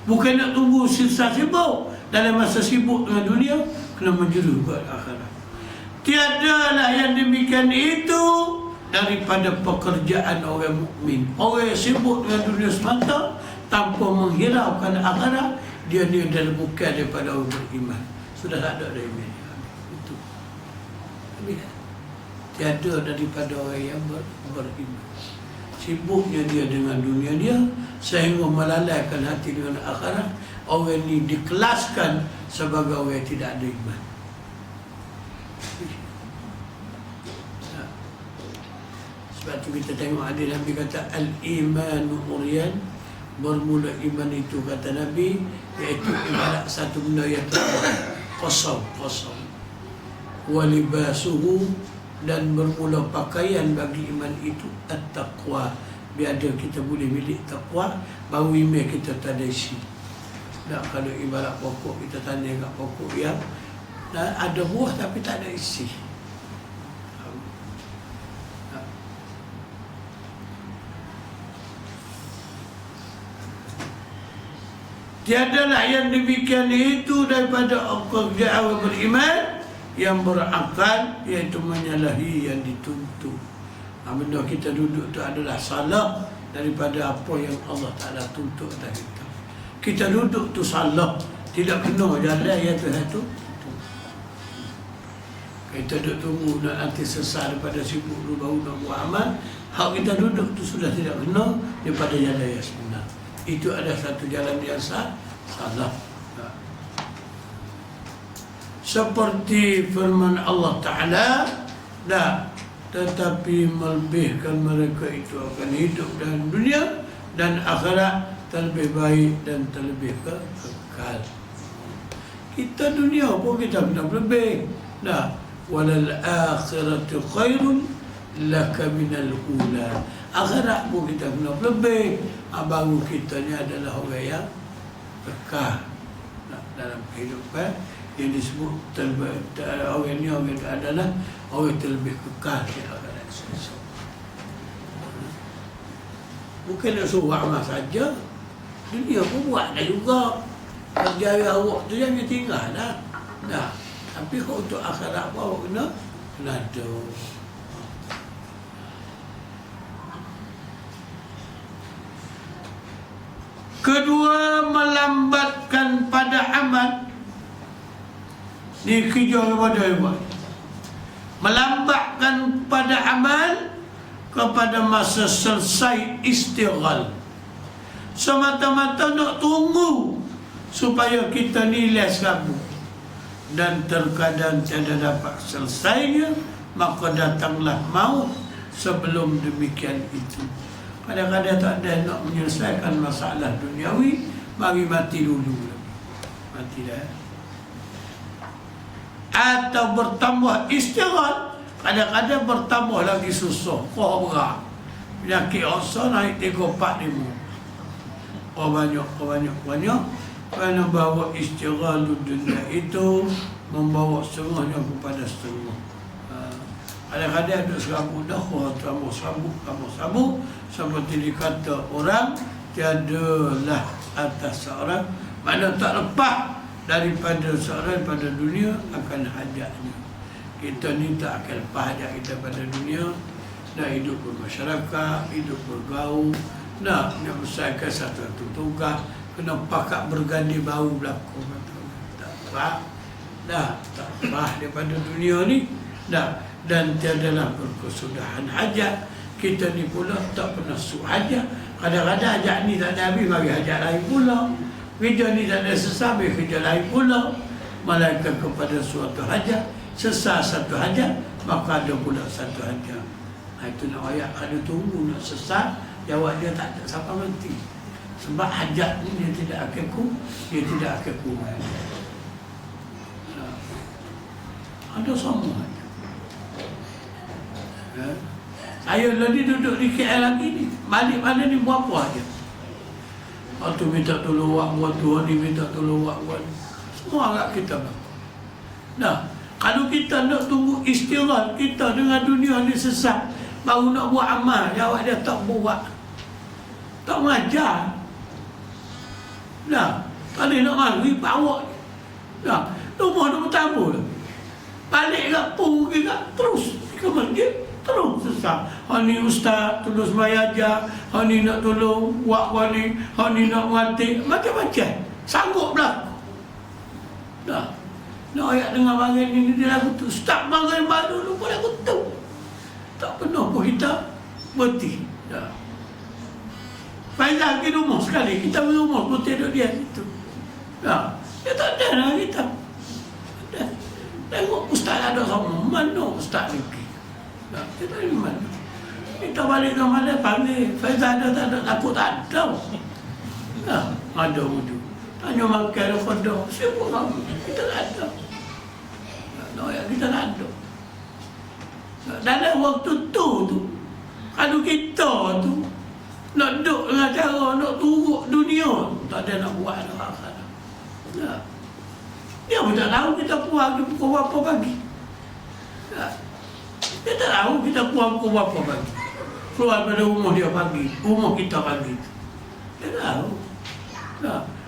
bukan nak tunggu sisa sibuk. Dalam masa sibuk dengan dunia, kena menjurus kepada akhirat. Tiadalah yang demikian itu daripada pekerjaan orang mukmin. Orang yang sibuk dengan dunia semata tanpa menghiraukan akhirat, dia adalah bukan daripada orang beriman. Sudah tak ada iman. Itu. Tiada daripada orang yang beriman. Sibuknya dia dengan dunia dia sehingga melalaikan hati dengan akhirat. Orang ini dikelaskan sebagai orang yang tidak ada iman. Sebab itu kita tengok hadis Nabi kata al-imanu uryan, bermula iman itu kata Nabi iaitu ibarat satu benda yang kosong. Walibasuhu, dan bermula pakaian bagi iman itu at-taqwa. Biar ada kita boleh milik taqwa, baru iman kita tak ada isi. Tak, kalau ibarat pokok, kita tanya kat pokok yang ada buah tapi tak ada isi. Tiadalah yang demikian itu daripada pekerjaan orang beriman yang berakal, iaitu menyalahi yang dituntut. Benda kita duduk itu adalah salah daripada apa yang Allah Ta'ala tuntut atas kita. Kita duduk tu salah, tidak kena jalan yang Tuhan tu. Kita duduk tunggu nak nanti sesat daripada sibuk dulu baru nak buat amal. Hak kita duduk tu sudah tidak kena daripada jalan yang sebenar. Itu adalah satu jalan yang salah. Seperti firman Allah Ta'ala, tetapi melebihkan mereka itu akan hidup dalam dunia dan akhirat terlebih baik dan terlebih kekal. Kita dunia pun kita kena lebih. Walal akhiratu khairun laka minal ula. Akhirat pun kita kena lebih. Baru kita ni adalah orang yang kekal dalam kehidupan yang disebut orang ni orang adalah orang terlebih kekal di akhirat. Bukan nak suruh amal saja, dunia pun buat dah juga. Kerja awak tu jangan tinggal dah. Tapi kalau untuk akhirat apa awak kena ada. Kedua, melambatkan pada amal. Ni kerja kepada ibu. Melambatkan pada amal kepada masa selesai istighal. Semata-mata nak tunggu supaya kita nilai sekabu. Dan terkadang tiada dapat selesainya, maka datanglah maut sebelum demikian itu. Kadang-kadang tak ada nak menyelesaikan masalah duniawi, mari mati dulu. Mati dah. Atau bertambah istirahat, kadang-kadang bertambah lagi susah, berat. Penyakit osa naik 3, 4, 5. Banyak. Kerana bawa istirahat dunia itu membawa setengahnya kepada setengah. Kadang-kadang ada serabut dah, tambah sabuk. Seperti dikata orang, tiadalah atas seorang, mana tak lepas daripada seorang pada dunia akan hajatnya. Kita ni tak akan lepas hajat kita pada dunia. Nak hidup bermasyarakat, hidup bergaul, nak menyelesaikan satu tugas, kena pakat bergandi bau berlaku. Tak lepas. Tak lepas daripada dunia ni. Dan tiadalah berkesudahan hajat. Kita ni pula tak pernah suh hajat. Kadang-kadang hajat ni tak ada habis, bagi hajat lain pula. Kerja ni tak ada sesah, bagi kerja lain pula. Malaikat kepada suatu hajat, sesah satu hajat, maka ada pula satu hajat. Itu nak ayat, ada tunggu nak sesah, jawab dia tak ada sampai mati. Sebab hajat ni dia tidak akan kurang. Ada semua. Saya lagi duduk di KL lagi ni, balik mana ni buat apa aja. Waktu minta tolong buat tu, ni minta tolong buat. Semua agak kita berlaku. Kalau kita nak tunggu istirahat kita dengan dunia ni sesat, baru nak buat amal, jawab dia tak buat. Tak mengajar. Kalau nak mari, bawa. Rumah nak bertamu. Balik kat pun pergi kat terus ke masjid. Terus sesat. Ni ustaz tolong sembahyang ajar, ni nak tolong buat ni nak mati, macam-macam. Sanggup berlaku. Nak ayat dengar bagian ini dia lagu tu. Ustaz bagian baru dulu pun lagu tu. Tak pernah pun kita berhenti. Faizal pergi rumah sekali, kita pergi rumah pun tidur dia itu. Dia tak ada lah kita. Tengok ustaz ada sama, mana ustaz ni pergi? Kita ni mana? Kita balik ke mana panggil, Faizal ada tak ada, takut tak ada. Ada wujud. Tanya makan ada kodok, sibuk kamu, kita tak ada. Kita tak ada. Dalam waktu tu, kalau kita tu nak duduk dengan cara nak turut dunia, tak ada nak buat apa-apa. Dia pun tak tahu kita keluar pukul berapa pagi. Dia tak tahu kita keluar pukul berapa pagi. Keluar pada rumah dia pagi, rumah kita pagi. Dia tak tahu.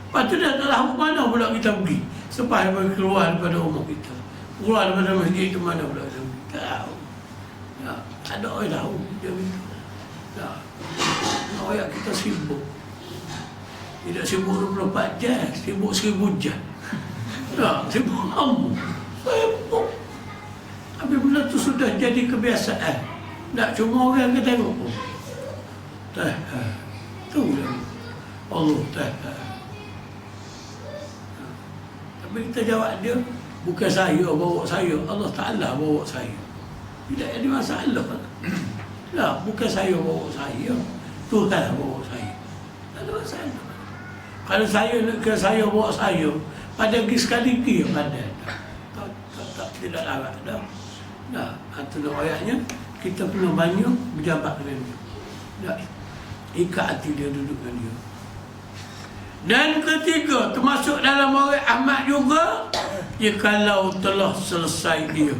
Lepas tu dia tak tahu mana pula kita pergi. Sampai keluar daripada rumah kita. Keluar daripada masjid itu mana pula kita pergi. Tak tahu. Tak ada orang tahu. Dia begitu. Orang kita sibuk. Tidak sibuk 24 jam, sibuk 1000 jam. Sibuk kamu. Sibuk. Tapi benda tu sudah jadi kebiasaan. Tak cuma orang yang tengok pun. Tu lah. Allah Tahan. Tapi kita jawab dia, bukan saya bawa saya, Allah Ta'ala bawa saya. Tidak ada masalah. Bukan saya bawa saya, Tuhan bawa saya. Tak ada masalah. Kalau saya nak ke saya bawa saya, pada pergi sekali pergi pada. Tidak larat dah. Itu ayatnya, kita kena banyak berjabat dengan dia. Ikat hati dia duduk dengan dia. Dan ketiga, termasuk dalam orang Ahmad juga, kalau telah selesai dia.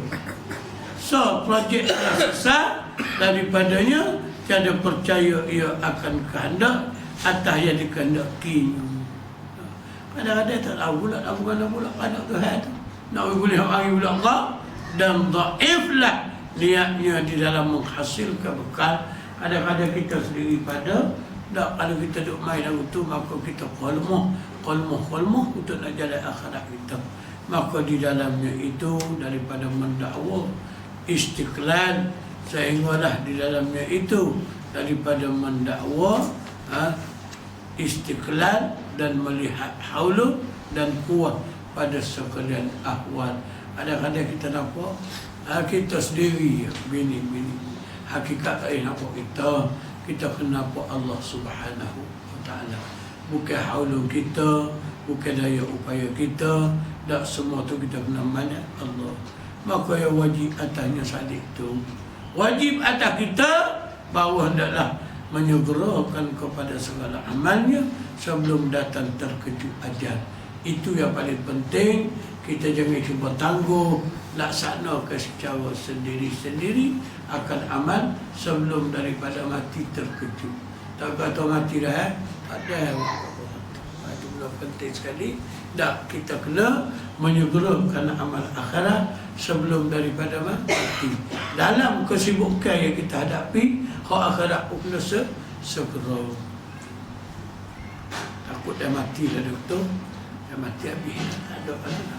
So, projek telah selesai, daripadanya tiada percaya ia akan kehendak atas yang dikehendakinya. Kadang-kadang tak tahu pula, tak bukan pula kehendak Tuhan tu. Nak boleh hari pula Allah, dan dhaiflah niatnya di dalam menghasilkan bekal. Kadang-kadang kita sendiri pada tak, kalau kita duduk main lagu tu, maka kita qalmuh untuk nak jalan akhirat kita. Maka di dalamnya itu daripada mendakwa istiqlal, sehinggalah di dalamnya itu daripada mendakwa istiqlal dan melihat haulu dan kuat pada sekalian ahwal. Kadang-kadang kita nampak kita sendiri bini-bini, hakikat tak nampak kita. kita kena apa Allah Subhanahu wa taala. Bukan haulu kita, bukan daya upaya kita, tak semua tu kita kena mana Allah. Maka yang wajib atasnya sadik tu, wajib atas kita bahawa hendaklah menyegerakan kepada segala amalnya sebelum datang terkejut ajal. Itu yang paling penting. Kita jangan cuba tangguh laksanakan secara sendiri-sendiri akan amal sebelum daripada mati terkejut. Tak kata mati dah, ada itu benar penting sekali. Tak, kita kena menyegerakan amal akhirat sebelum daripada mati. Dalam kesibukan yang kita hadapi, hak akhirat pun kena segera. Takut dah mati dah doktor, dah mati habis. Ada apa?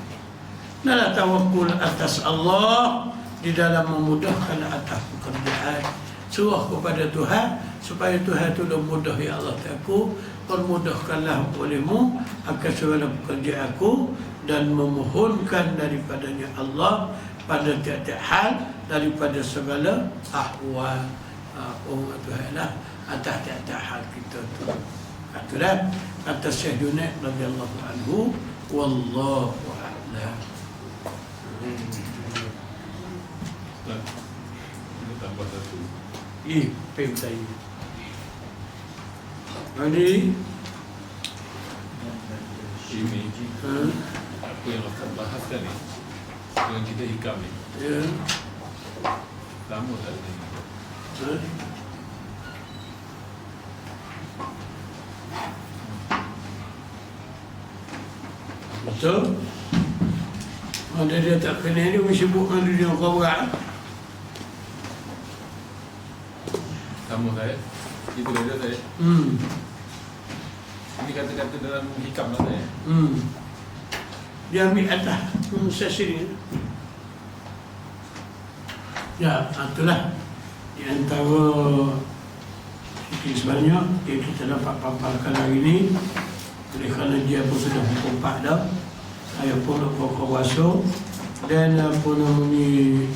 Nalah tawakul atas Allah di dalam memudahkan atas pekerjaan. Suruh kepada Tuhan supaya Tuhan itu mudah, ya Allah aku permudahkanlah olehmu akan segala pekerjaan aku, dan memohonkan daripadanya Allah pada tiap-tiap hal daripada segala ahwal. Tuhan lah atas tiap-tiap hal kita tu. Itulah kata Syekh Junaid radhiyallahu anhu, wallahu a'lam. Ini tambah satu. Pem saya. Jadi Ini apa yang Ustaz bahaskan ni, yang kita hikam ni, ya. lama tak ni. Betul? Ada dia tak kenal dia, mesti sibuk dengan dunia khabar. Sama saya. Itu beza saya. Ini kata-kata dalam hikam lah saya. Dia ambil atas sesi ni. Ya, itulah di antara sikit sebanyak yang kita dapat paparkan hari ini. Oleh kerana dia pun sudah pukul 4 dah, saya pun nak pokok wasuh dan apa namanya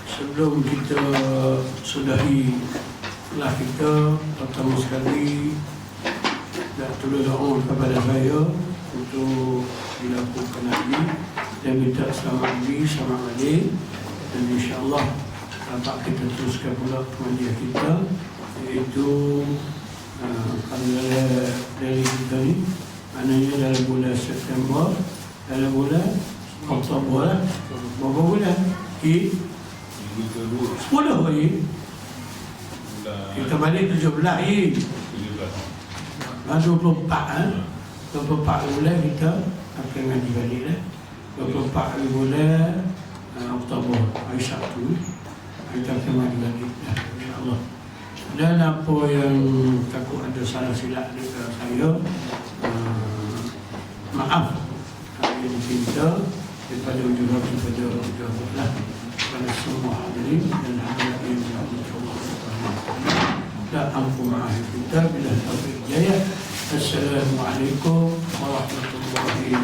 sebelum kita sudahi kelas kita, pertama sekali nak tolong doa kepada saya untuk dilakukan lagi dan minta selamat Nabi, selamat balik, dan insyaAllah dapat kita teruskan pula pengajian kita, iaitu kalau dari kita ni maknanya dalam bulan September, dalam bulan Oktober lah. Berapa bulan? Minggu kedua 10 hari. Kita balik 17 hari. 24 24 bulan kita akan ngaji balik lah. 24 hari bulan Oktober, hari Sabtu kita akan ngaji balik lah, insyaAllah. Dan apa yang takut ada salah silap daripada saya, maaf kami diminta daripada ujung kepada ujung lah kepada semua hadirin dan hadirin yang Allah dan ampun maaf kita bila taufiq hidayah. Assalamualaikum warahmatullahi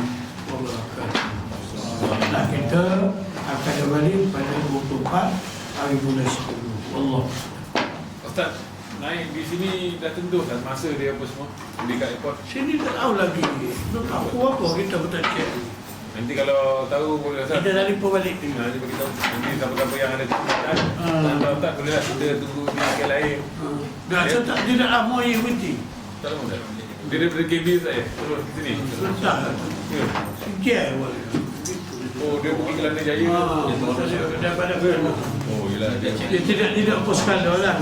wabarakatuh. Nah, kita akan kembali pada 24 hari bulan 10. Allah. Ustaz, naik di sini dah tentu dah masa dia apa semua dekat airport. Sini tak tahu lagi. Tak tahu apa kita pun tak cek. Nanti kalau tahu boleh Ustaz. Kita dah lipat balik ni. Nanti bagi tahu. Nanti siapa-siapa yang ada kesempatan. Kalau tak bolehlah kita tunggu di negara lain. Dah tak tidak lama yang berhenti. Tak lama dah. Dia daripada KB saya terus ke sini. Susah. Sikit boleh. Oh, dia pergi ke London Jaya. Daripada Kerana. Oh, yelah. Dia tidak apa skandal lah.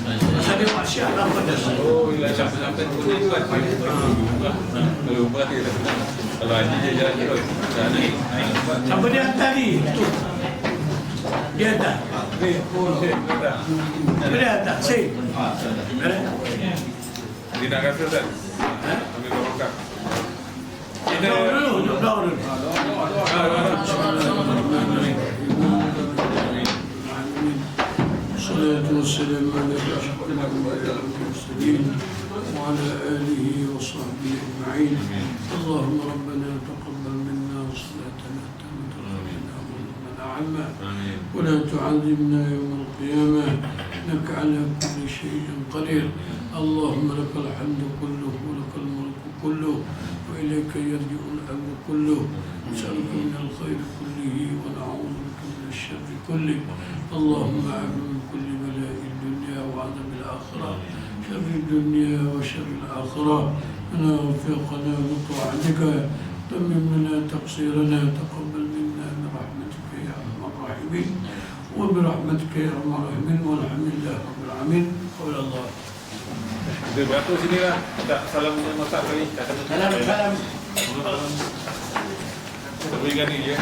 Pasal dia masyarakat lah pada saya. Oh, yelah. Sampai tu dia buat. Kalau berarti dah. Kalau haji je jalan terus. Sampai dia hantar ni. Tu. Dia hantar. Ni, dah. Dia hantar. Say. Dia nak rasa tak? Ambil berapa kak? Duduk dulu. الصلاة والسلام على أشرف الأنبياء والمرسلين وعلى آله وصحبه أجمعين. اللهم ربنا تقبل منا صلاتنا تامة عامة Amin. ولا تعذبنا يوم القيامة إنك على كل شيء قدير. اللهم لك الحمد كله ولك الملك كله وإليك يرجع الأمر كله. نسألك من الخير كله ونعوذ بك من الشر كله. اللهم أعف من كل بلاء الدنيا وعذاب الآخرة، شر الدنيا وشر الآخرة. أنا وفقنا بطاعتك، تمم لنا تقصيرنا، تقبل منا برحمتك يا أرحم الراحمين، وبرحمتك يا أرحم الراحمين، والحمد لله رب العالمين. قول الله. Kita beratur sini lah. Tak salam masak kali. Kata Salam. Kita berikan ni je.